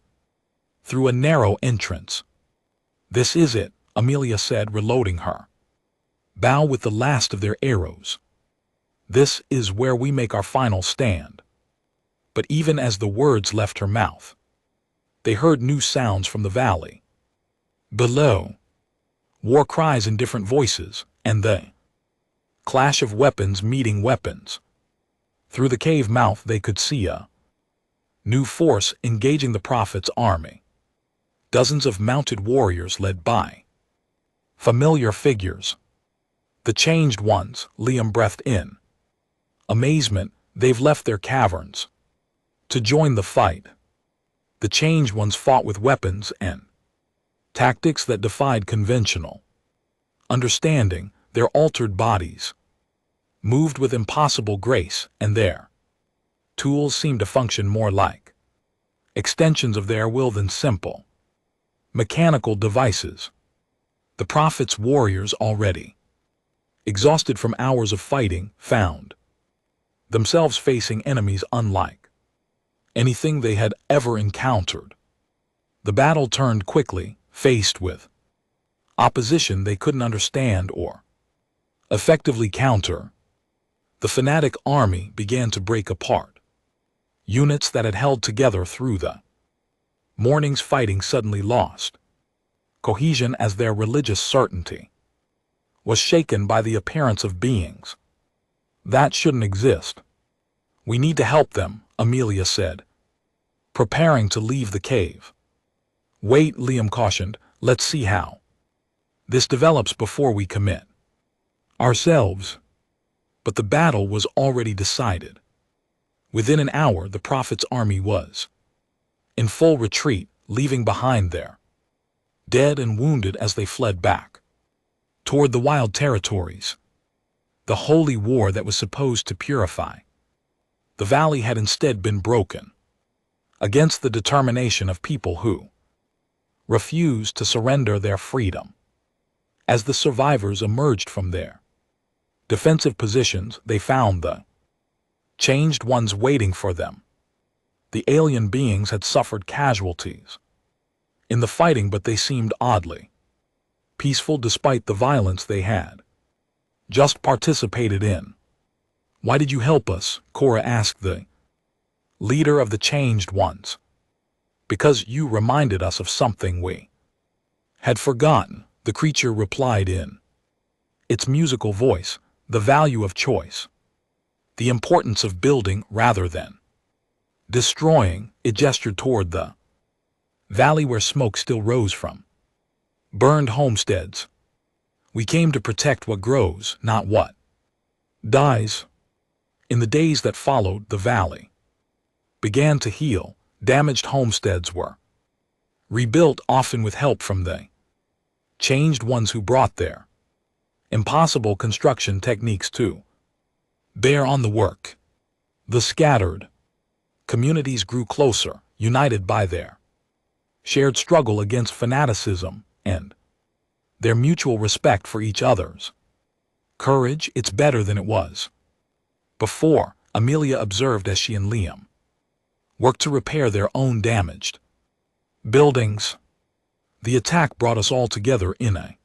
through a narrow entrance. "This is it," Amelia said, reloading her bow with the last of their arrows. "This is where we make our final stand." But even as the words left her mouth, they heard new sounds from the valley. Below, war cries in different voices, and the clash of weapons meeting weapons. Through the cave mouth they could see a new force engaging the Prophet's army. Dozens of mounted warriors led by familiar figures. The changed ones, Liam breathed in amazement. They've left their caverns to join the fight. The changed ones fought with weapons and tactics that defied conventional understanding. Their altered bodies moved with impossible grace, and their tools seemed to function more like extensions of their will than simple mechanical devices. The Prophet's warriors, already exhausted from hours of fighting, found themselves facing enemies unlike anything they had ever encountered. The battle turned quickly, faced with opposition they couldn't understand or effectively counter. The fanatic army began to break apart. Units that had held together through the morning's fighting suddenly lost cohesion as their religious certainty was shaken by the appearance of beings that shouldn't exist. We need to help them, Amelia said, preparing to leave the cave. Wait, Liam cautioned, let's see how this develops before we commit ourselves. But the battle was already decided. Within an hour, the Prophet's army was in full retreat, leaving behind their dead and wounded as they fled back toward the wild territories. The holy war that was supposed to purify the valley had instead been broken against the determination of people who refused to surrender their freedom. As the survivors emerged from their defensive positions, they found the changed ones waiting for them. The alien beings had suffered casualties in the fighting, but they seemed oddly peaceful despite the violence they had just participated in. Why did you help us? Cora asked the leader of the changed ones. Because you reminded us of something we had forgotten, the creature replied in its musical voice, the value of choice, the importance of building rather than destroying. It gestured toward the valley where smoke still rose from burned homesteads. We came to protect what grows, not what dies. In the days that followed, the valley began to heal. Damaged homesteads were rebuilt, often with help from the changed ones who brought their impossible construction techniques to bear on the work. The scattered communities grew closer, united by their shared struggle against fanaticism and their mutual respect for each other's courage. It's better than it was before, Amelia observed as she and Liam worked to repair their own damaged buildings. The attack brought us all together in a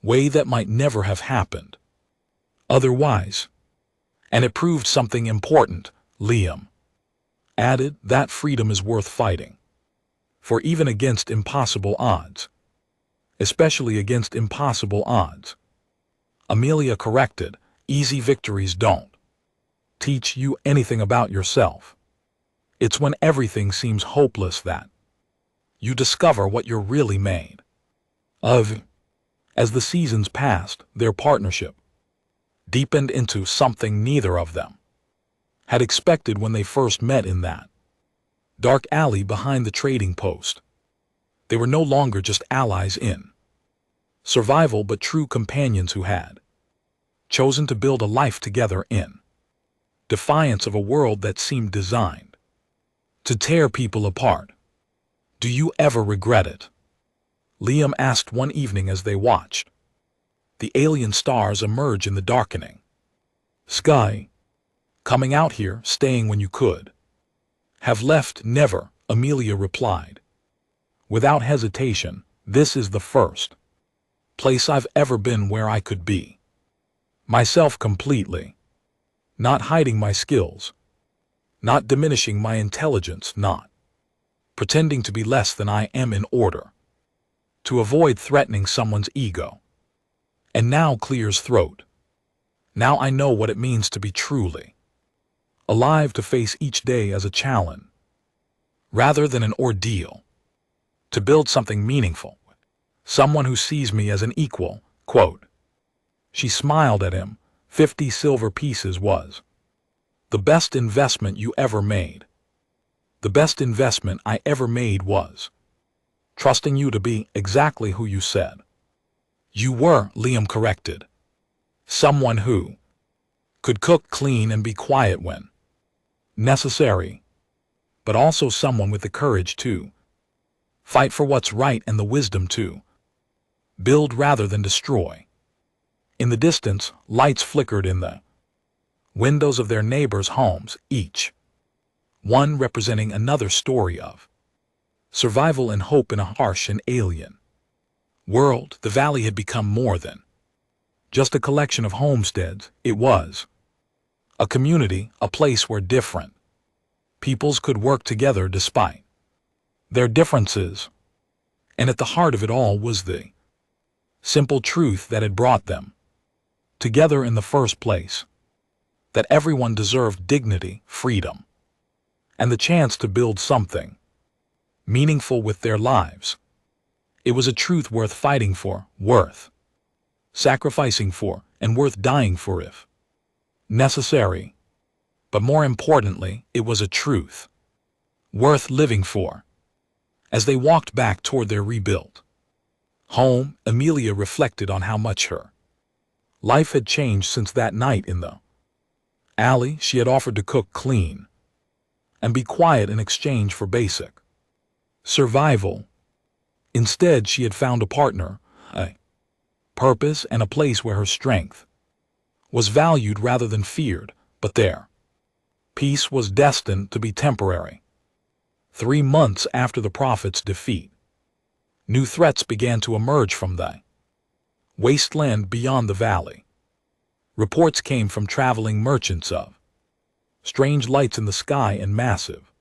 way that might never have happened otherwise. And it proved something important, Liam added, that freedom is worth fighting for, even against impossible odds. Especially against impossible odds. Amelia corrected, easy victories don't teach you anything about yourself. It's when everything seems hopeless that you discover what you're really made of. As the seasons passed, their partnership deepened into something neither of them had expected when they first met in that dark alley behind the trading post. They were no longer just allies in survival, but true companions who had chosen to build a life together in defiance of a world that seemed designed to tear people apart. Do you ever regret it? Liam asked one evening as they watched the alien stars emerge in the darkening sky. Coming out here, staying when you could have left. Never, Amelia replied without hesitation. This is the first place I've ever been where I could be myself completely, not hiding my skills, not diminishing my intelligence, not pretending to be less than I am in order to avoid threatening someone's ego. And now clears throat. Now I know what it means to be truly alive, to face each day as a challenge, rather than an ordeal, to build something meaningful, someone who sees me as an equal, quote. She smiled at him. 50 silver pieces was the best investment you ever made. The best investment I ever made was trusting you to be exactly who you said you were, Liam corrected. Someone who could cook, clean, and be quiet when necessary, but also someone with the courage to fight for what's right and the wisdom to build rather than destroy. In the distance, lights flickered in the windows of their neighbors' homes, each one representing another story of survival and hope in a harsh and alien world. The valley had become more than just a collection of homesteads. It was a community, a place where different peoples could work together despite their differences. And at the heart of it all was the simple truth that had brought them together in the first place, that everyone deserved dignity, freedom, and the chance to build something meaningful with their lives. It was a truth worth fighting for, worth sacrificing for, and worth dying for if necessary. But more importantly, it was a truth worth living for. As they walked back toward their rebuilt home, Amelia reflected on how much her life had changed since that night in the alley. She had offered to cook, clean, and be quiet in exchange for basic survival. Instead, she had found a partner, a purpose, and a place where her strength was valued rather than feared, but their peace was destined to be temporary. 3 months after the Prophet's defeat, new threats began to emerge from the wasteland beyond the valley. Reports came from traveling merchants of strange lights in the sky and massive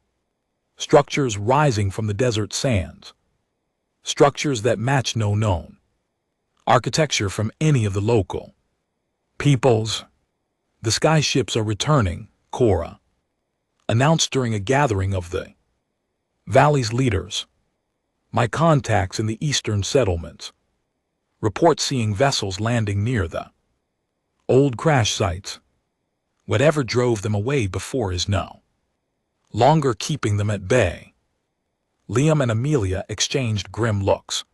structures rising from the desert sands, structures that matched no known architecture from any of the local peoples. The sky ships are returning, Cora announced during a gathering of the valley's leaders. My contacts in the eastern settlements report seeing vessels landing near the old crash sites. Whatever drove them away before is no longer keeping them at bay. Liam and Amelia exchanged grim looks.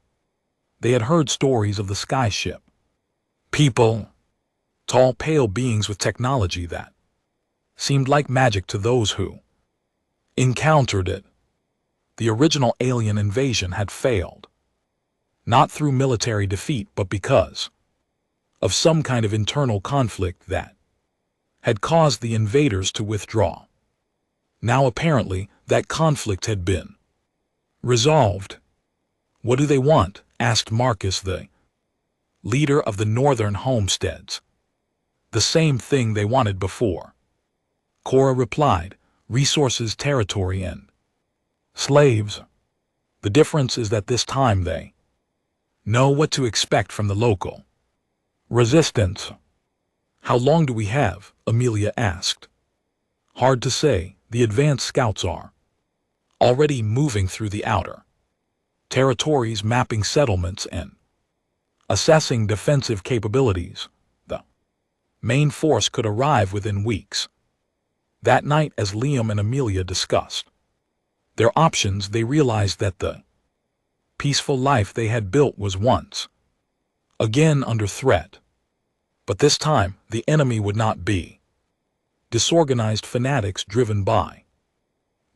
They had heard stories of the sky ship people, tall, pale beings with technology that seemed like magic to those who encountered it. The original alien invasion had failed, not through military defeat, but because of some kind of internal conflict that had caused the invaders to withdraw. Now apparently that conflict had been resolved. What do they want? Asked Marcus, the leader of the northern homesteads. The same thing they wanted before, Cora replied. Resources, territory, and slaves. The difference is that this time they know what to expect from the local resistance. How long do we have? Amelia asked. Hard to say. The advanced scouts are already moving through the outer territories, mapping settlements and assessing defensive capabilities. The main force could arrive within weeks. That night, as Liam and Amelia discussed their options, they realized that the peaceful life they had built was once again under threat. But this time, the enemy would not be disorganized fanatics driven by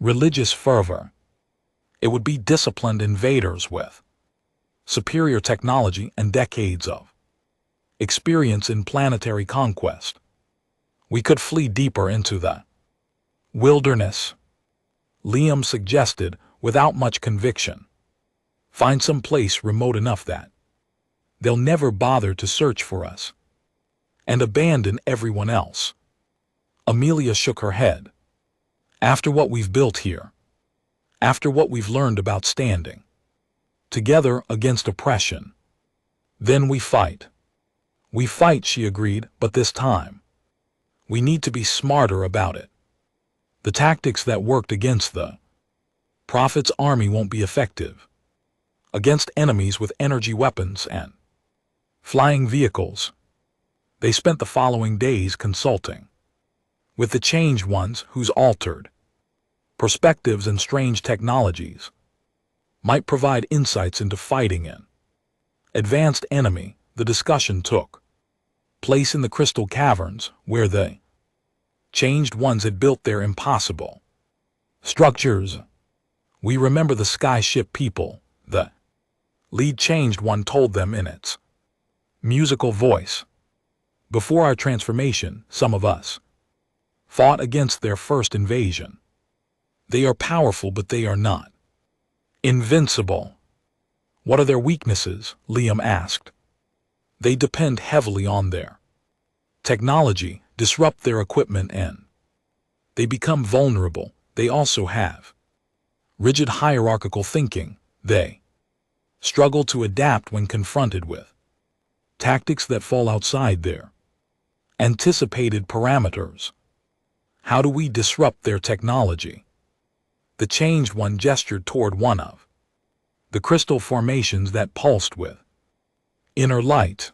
religious fervor. It would be disciplined invaders with superior technology and decades of experience in planetary conquest. We could flee deeper into the wilderness, Liam suggested without much conviction. Find some place remote enough that they'll never bother to search for us, and abandon everyone else. Amelia shook her head. After what we've built here, after what we've learned about standing Together against oppression. Then we fight. We fight, she agreed, but this time, we need to be smarter about it. The tactics that worked against the Prophet's army won't be effective against enemies with energy weapons and flying vehicles. They spent the following days consulting with the changed ones whose altered perspectives and strange technologies might provide insights into fighting an advanced enemy. The discussion took place in the crystal caverns where the changed ones had built their impossible structures. We remember the skyship people, the lead changed one told them in its musical voice. Before our transformation, some of us fought against their first invasion. They are powerful, but they are not invincible. What are their weaknesses? Liam asked. They depend heavily on their technology, disrupt their equipment, and they become vulnerable. They also have rigid hierarchical thinking. They struggle to adapt when confronted with tactics that fall outside their anticipated parameters. How do we disrupt their technology? The changed one gestured toward one of the crystal formations that pulsed with inner light.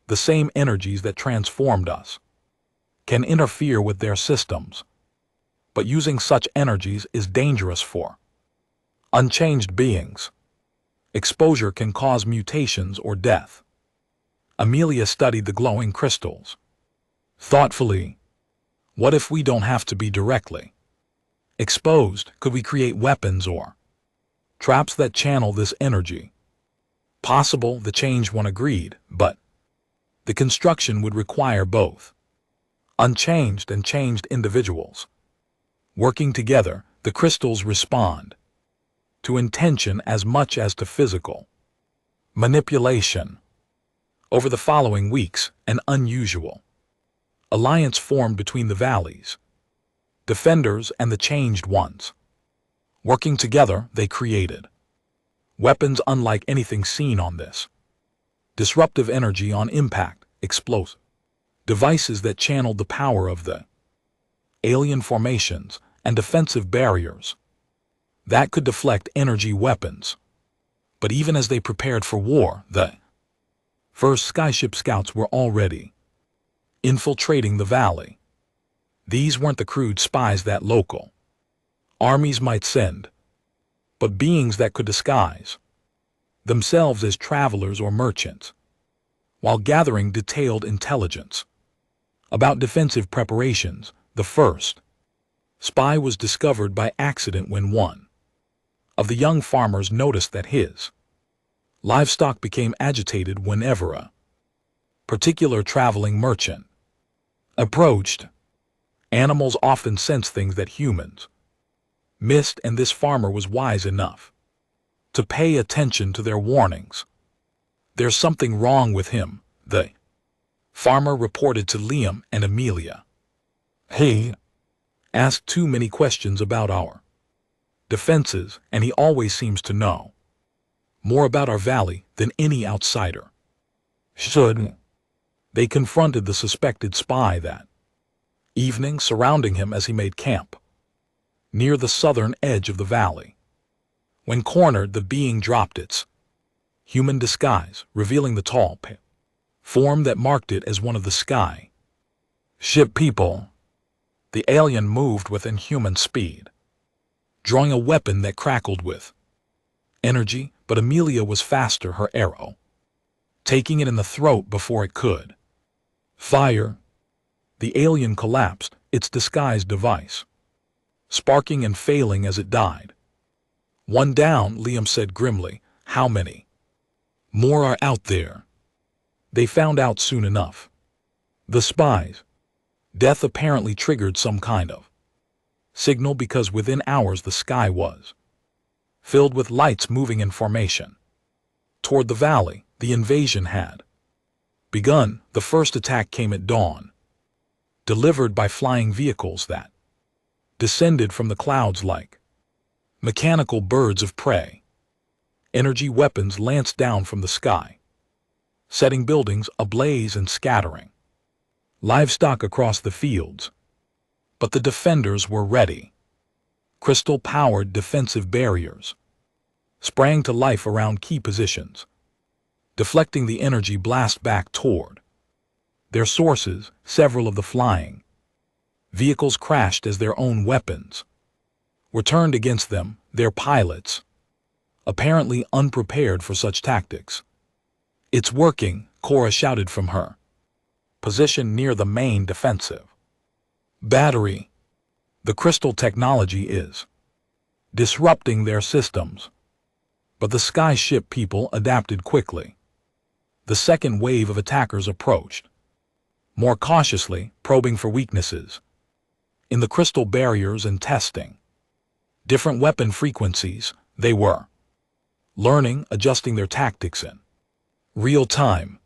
The same energies that transformed us can interfere with their systems, but using such energies is dangerous for unchanged beings. Exposure can cause mutations or death. Amelia studied the glowing crystals thoughtfully. What if we don't have to be directly exposed? Could we create weapons or traps that channel this energy? Possible, the changed one agreed, but the construction would require both unchanged and changed individuals working together. The crystals respond to intention as much as to physical manipulation. Over the following weeks, an unusual alliance formed between the Valley's defenders and the changed ones. Working together, they created weapons unlike anything seen on this disruptive energy on impact, explosive devices that channeled the power of the alien formations and defensive barriers that could deflect energy weapons. But even as they prepared for war, the first skyship scouts were already infiltrating the valley. These weren't the crude spies that local armies might send, but beings that could disguise themselves as travelers or merchants, while gathering detailed intelligence about defensive preparations. The first spy was discovered by accident when one of the young farmers noticed that his livestock became agitated whenever a particular traveling merchant approached. Animals often sense things that humans missed, and this farmer was wise enough to pay attention to their warnings. There's something wrong with him, the farmer reported to Liam and Amelia. He asked too many questions about our defenses, and he always seems to know more about our valley than any outsider should. They confronted the suspected spy that evening, surrounding him as he made camp near the southern edge of the valley. When cornered, the being dropped its human disguise, revealing the tall form that marked it as one of the sky ship people. The alien moved with inhuman speed, drawing a weapon that crackled with energy, but Amelia was faster, her arrow taking it in the throat before it could fire. The alien collapsed, its disguise device sparking and failing as it died. One down, Liam said grimly. How many more are out there? They found out soon enough. The spies. Death apparently triggered some kind of signal, because within hours the sky was filled with lights moving in formation toward the valley. The invasion had begun. The first attack came at dawn, delivered by flying vehicles that descended from the clouds like mechanical birds of prey. Energy weapons lanced down from the sky, setting buildings ablaze and scattering livestock across the fields. But the defenders were ready. Crystal-powered defensive barriers sprang to life around key positions, deflecting the energy blast back toward their sources. Several of the flying vehicles crashed as their own weapons were turned against them, their pilots apparently unprepared for such tactics. "It's working," Cora shouted from her position near the main defensive battery. "The crystal technology is disrupting their systems." But the skyship people adapted quickly. The second wave of attackers approached, more cautiously, probing for weaknesses in the crystal barriers and testing different weapon frequencies. They were learning, adjusting their tactics in real time.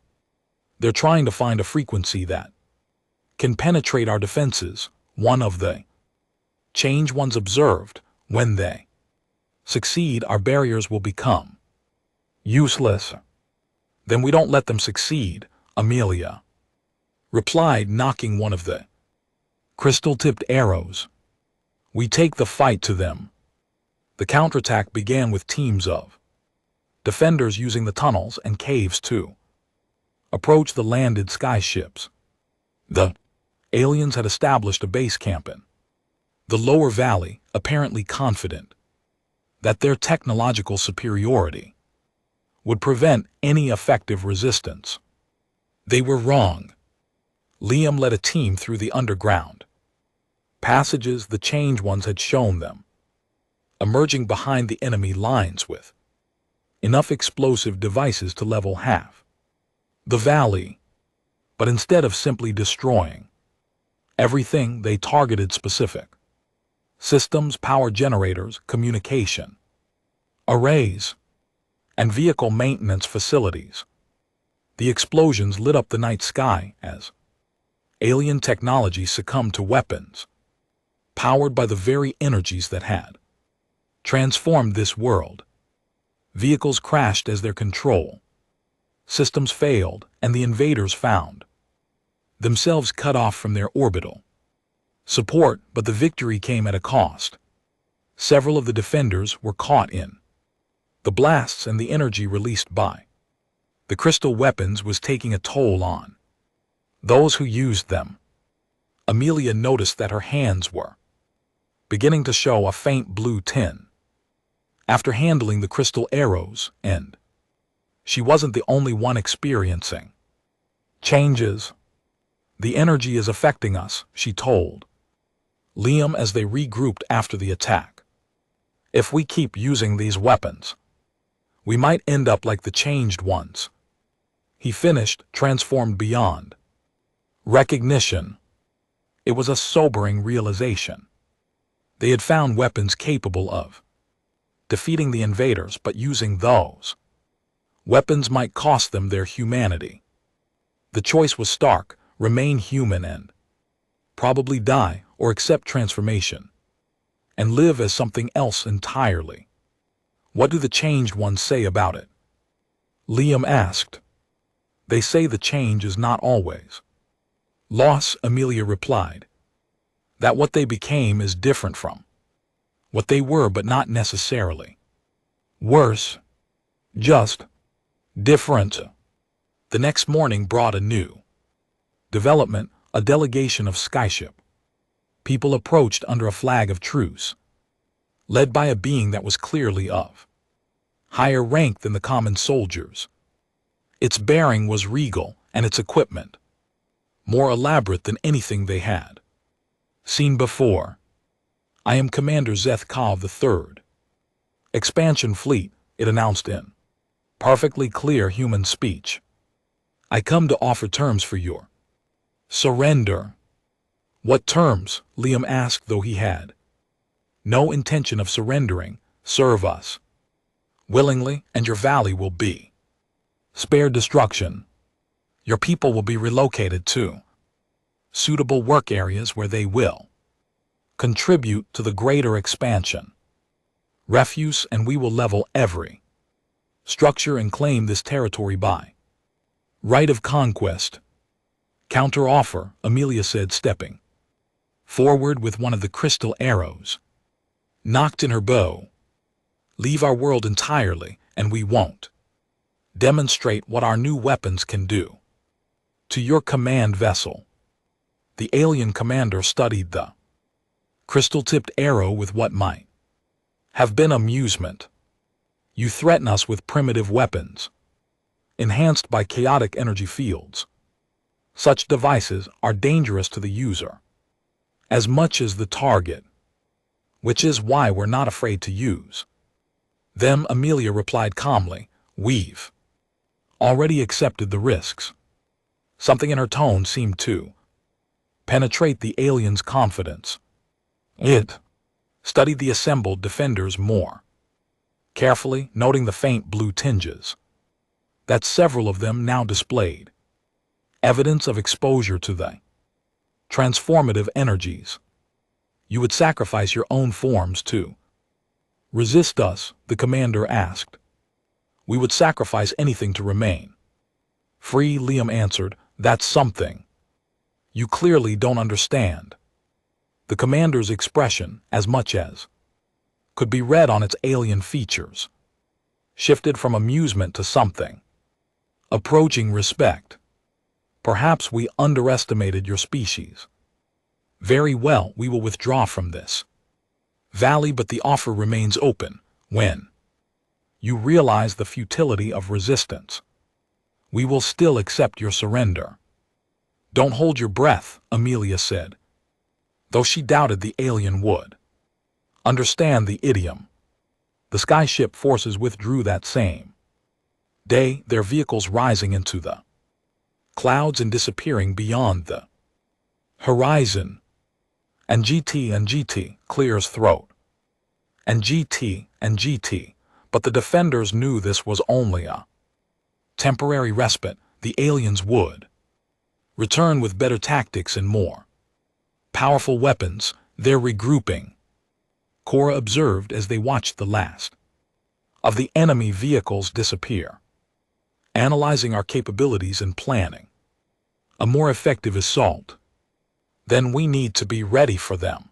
They're trying to find a frequency that can penetrate our defenses, one of the change ones observed. "When they succeed, our barriers will become useless." "Then we don't let them succeed," Amelia replied, knocking one of the crystal-tipped arrows. "We take the fight to them." The counterattack began with teams of defenders using the tunnels and caves to approach the landed skyships. The aliens had established a base camp in the lower valley, apparently confident that their technological superiority would prevent any effective resistance. They were wrong. Liam led a team through the underground passages the Change Ones had shown them, emerging behind the enemy lines with enough explosive devices to level half the valley. But instead of simply destroying everything, they targeted specific systems, power generators, communication arrays, and vehicle maintenance facilities. The explosions lit up the night sky as alien technology succumbed to weapons powered by the very energies that had transformed this world. Vehicles crashed as their control systems failed, and the invaders found themselves cut off from their orbital support. But the victory came at a cost. Several of the defenders were caught in the blasts, and the energy released by the crystal weapons was taking a toll on those who used them. Amelia noticed that her hands were beginning to show a faint blue tint after handling the crystal arrows, and she wasn't the only one experiencing changes. "The energy is affecting us," she told Liam as they regrouped after the attack. "If we keep using these weapons, we might end up like the Changed Ones," he finished, transformed beyond recognition. It was a sobering realization. They had found weapons capable of defeating the invaders, but using those weapons might cost them their humanity. The choice was stark: remain human and probably die, or accept transformation and live as something else entirely. "What do the Changed Ones say about it?" Liam asked. "They say the change is not always loss," Amelia replied. "That what they became is different from what they were, but not necessarily worse, just different." The next morning brought a new development. A delegation of skyship people approached under a flag of truce, led by a being that was clearly of higher rank than the common soldiers. Its bearing was regal, and its equipment more elaborate than anything they had seen before. "I am Commander Zeth Kov III. Expansion Fleet," it announced in perfectly clear human speech. "I come to offer terms for your surrender." "What terms?" Liam asked, though he had no intention of surrendering. "Serve us willingly, and your valley will be spared destruction. Your people will be relocated to suitable work areas where they will contribute to the greater expansion refuse, and we will level every structure and claim this territory by right of conquest. Counter-offer, Amelia said, stepping forward with one of the crystal arrows knocked in her bow. Leave our world entirely, and we won't. Demonstrate what our new weapons can do. To your command vessel. The alien commander studied the crystal-tipped arrow with what might have been amusement. You threaten us with primitive weapons, enhanced by chaotic energy fields. Such devices are dangerous to the user, as much as the target, which is why we're not afraid to use them. Amelia replied calmly, we've already accepted the risks. Something in her tone seemed to penetrate the alien's confidence. It studied the assembled defenders more carefully, noting the faint blue tinges that several of them now displayed, evidence of exposure to the transformative energies. You would sacrifice your own forms to resist us, the commander asked. We would sacrifice anything to remain free, Liam answered. That's something you clearly don't understand. The commander's expression, as much as could be read on its alien features, shifted from amusement to something approaching respect. Perhaps we underestimated your species. Very well, we will withdraw from this valley, but the offer remains open. When you realize the futility of resistance, we will still accept your surrender. Don't hold your breath, Amelia said, though she doubted the alien would understand the idiom. The skyship forces withdrew that same day, their vehicles rising into the clouds and disappearing beyond the horizon. And GT clears throat. And GT, but the defenders knew this was only a temporary respite. The aliens would return with better tactics and more powerful weapons. They're regrouping, Cora observed as they watched the last of the enemy vehicles disappear. Analyzing our capabilities and planning a more effective assault. Then we need to be ready for them,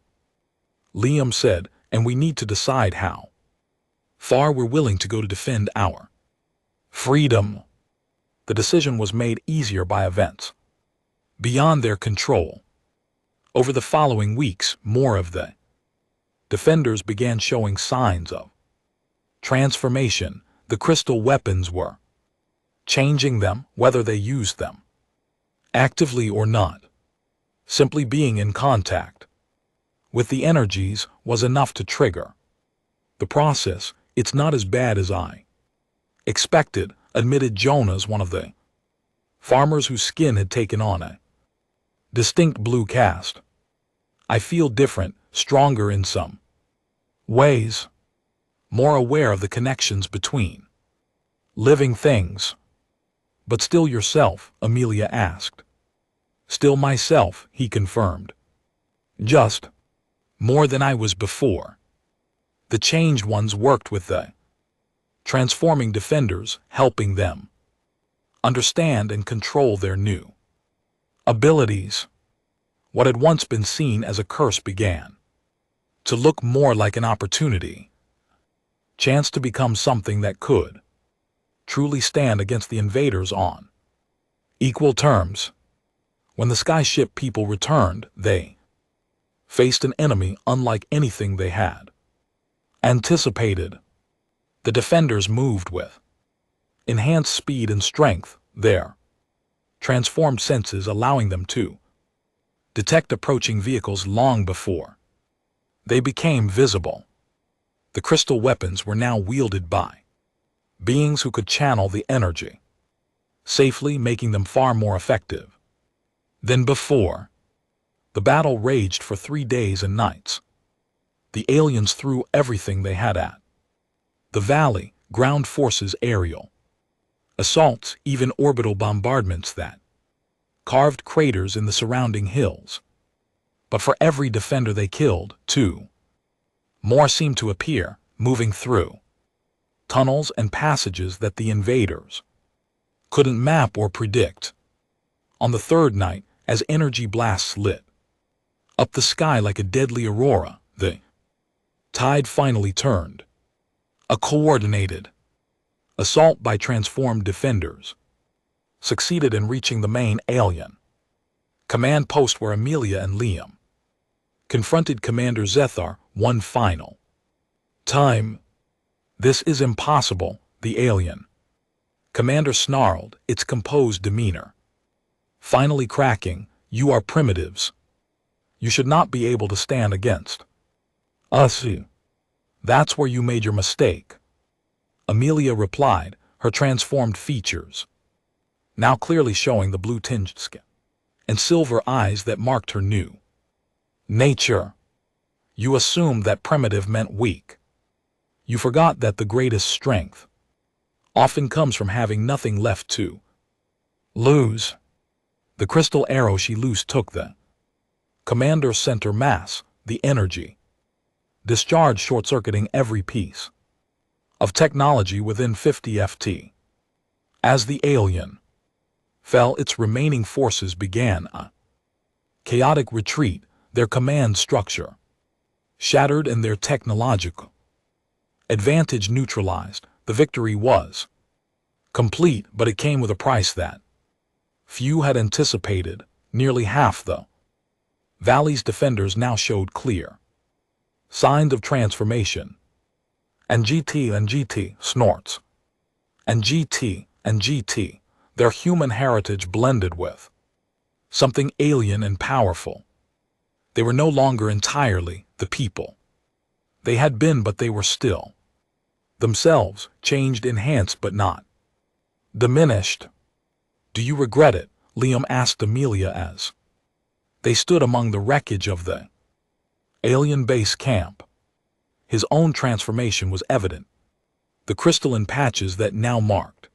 Liam said, and we need to decide how far we're willing to go to defend our freedom. The decision was made easier by events beyond their control. Over the following weeks, more of the defenders began showing signs of transformation. The crystal weapons were changing them, whether they used them actively or not. Simply being in contact with the energies was enough to trigger the process. It's not as bad as I expected, admitted Jonas, one of the farmers whose skin had taken on a distinct blue cast. I feel different, stronger in some ways, more aware of the connections between living things. But still yourself, Amelia asked. Still myself, he confirmed. Just more than I was before. The changed ones worked with the transforming defenders, helping them understand and control their new abilities. What had once been seen as a curse began to look more like an opportunity. Chance to become something that could truly stand against the invaders on equal terms. When the skyship people returned, they faced an enemy unlike anything they had anticipated. The defenders moved with enhanced speed and strength, their transformed senses allowing them to detect approaching vehicles long before they became visible. The crystal weapons were now wielded by beings who could channel the energy safely, making them far more effective than before. The battle raged for 3 days and nights. The aliens threw everything they had at the valley, ground forces, aerial assaults, even orbital bombardments that carved craters in the surrounding hills. But for every defender they killed, 2 more seemed to appear, moving through tunnels and passages that the invaders couldn't map or predict. On the third night, as energy blasts lit up the sky like a deadly aurora, the tide finally turned. A coordinated assault by transformed defenders succeeded in reaching the main alien command post where Amelia and Liam confronted Commander Zethar one final time. "This is impossible," the alien commander snarled, its composed demeanor finally cracking. "You are primitives. You should not be able to stand against us. That's where you made your mistake," Amelia replied, her transformed features now clearly showing the blue-tinged skin and silver eyes that marked her new nature. "You assumed that primitive meant weak. You forgot that the greatest strength often comes from having nothing left to lose." The crystal arrow she loosed took the commander's center mass, the energy discharge short-circuiting every piece of technology within 50 FT. As the alien fell, its remaining forces began a chaotic retreat, their command structure shattered and their technological advantage neutralized. The victory was complete, but it came with a price that few had anticipated. Nearly half the Valley's defenders now showed clear signs of transformation. And GT snorts. And GT, their human heritage blended with something alien and powerful. They were no longer entirely the people they had been, but they were still themselves, changed, enhanced, but not diminished. "Do you regret it?" Liam asked Amelia as they stood among the wreckage of the alien base camp. His own transformation was evident, the crystalline patches that now marked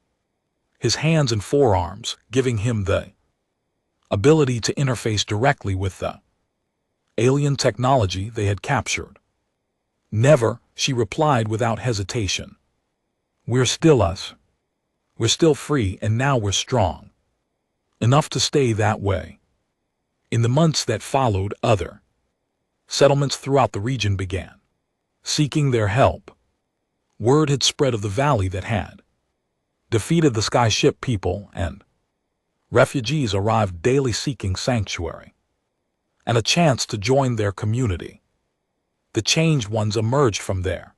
his hands and forearms, giving him the ability to interface directly with the alien technology they had captured. "Never," she replied without hesitation. "We're still us. We're still free, and now we're strong enough to stay that way." In the months that followed, other settlements throughout the region began seeking their help. Word had spread of the valley that had defeated the Skyship people, and refugees arrived daily seeking sanctuary and a chance to join their community. The changed ones emerged from their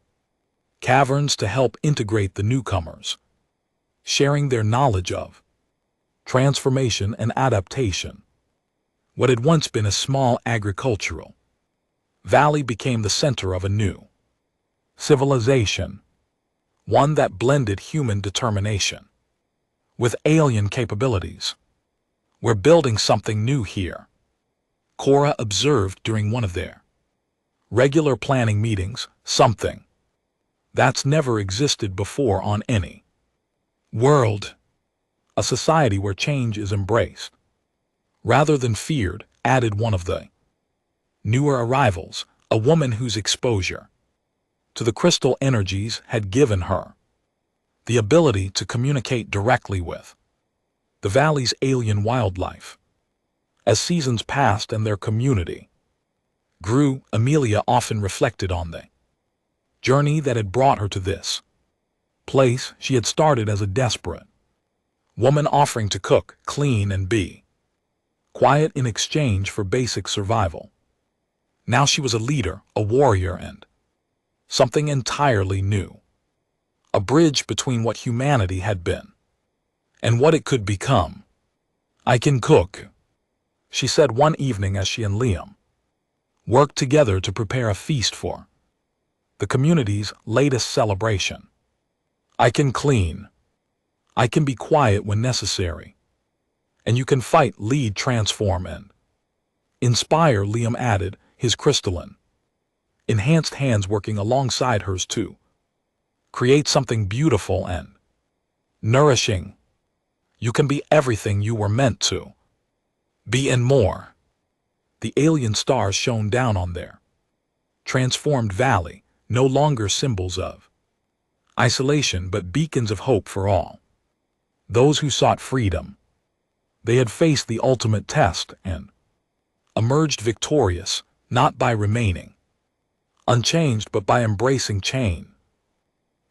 caverns to help integrate the newcomers, sharing their knowledge of transformation and adaptation. What had once been a small agricultural valley became the center of a new civilization, one that blended human determination with alien capabilities. "We're building something new here," Cora observed during one of their regular planning meetings, "something that's never existed before on any world. A society where change is embraced rather than feared," added one of the newer arrivals, a woman whose exposure to the crystal energies had given her the ability to communicate directly with the valley's alien wildlife. As seasons passed and their community grew, Amelia often reflected on the journey that had brought her to this place. She had started as a desperate woman offering to cook, clean, and be quiet in exchange for basic survival. Now she was a leader, a warrior, and something entirely new. A bridge between what humanity had been and what it could become. "I can cook," she said one evening as she and Liam worked together to prepare a feast for the community's latest celebration. "I can clean. I can be quiet when necessary. And you can fight, lead, transform, and inspire," Liam added, his crystalline enhanced hands working alongside hers to create something beautiful and nourishing. "You can be everything you were meant to be and more." The alien stars shone down on their transformed valley, no longer symbols of isolation but beacons of hope for all. Those who sought freedom. They had faced the ultimate test and emerged victorious, not by remaining unchanged but by embracing change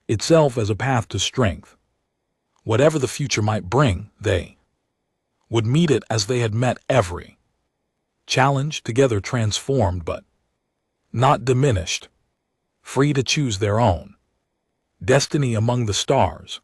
itself as a path to strength. Whatever the future might bring, they would meet it as they had met every challenge, together transformed but not diminished, free to choose their own destiny among the stars.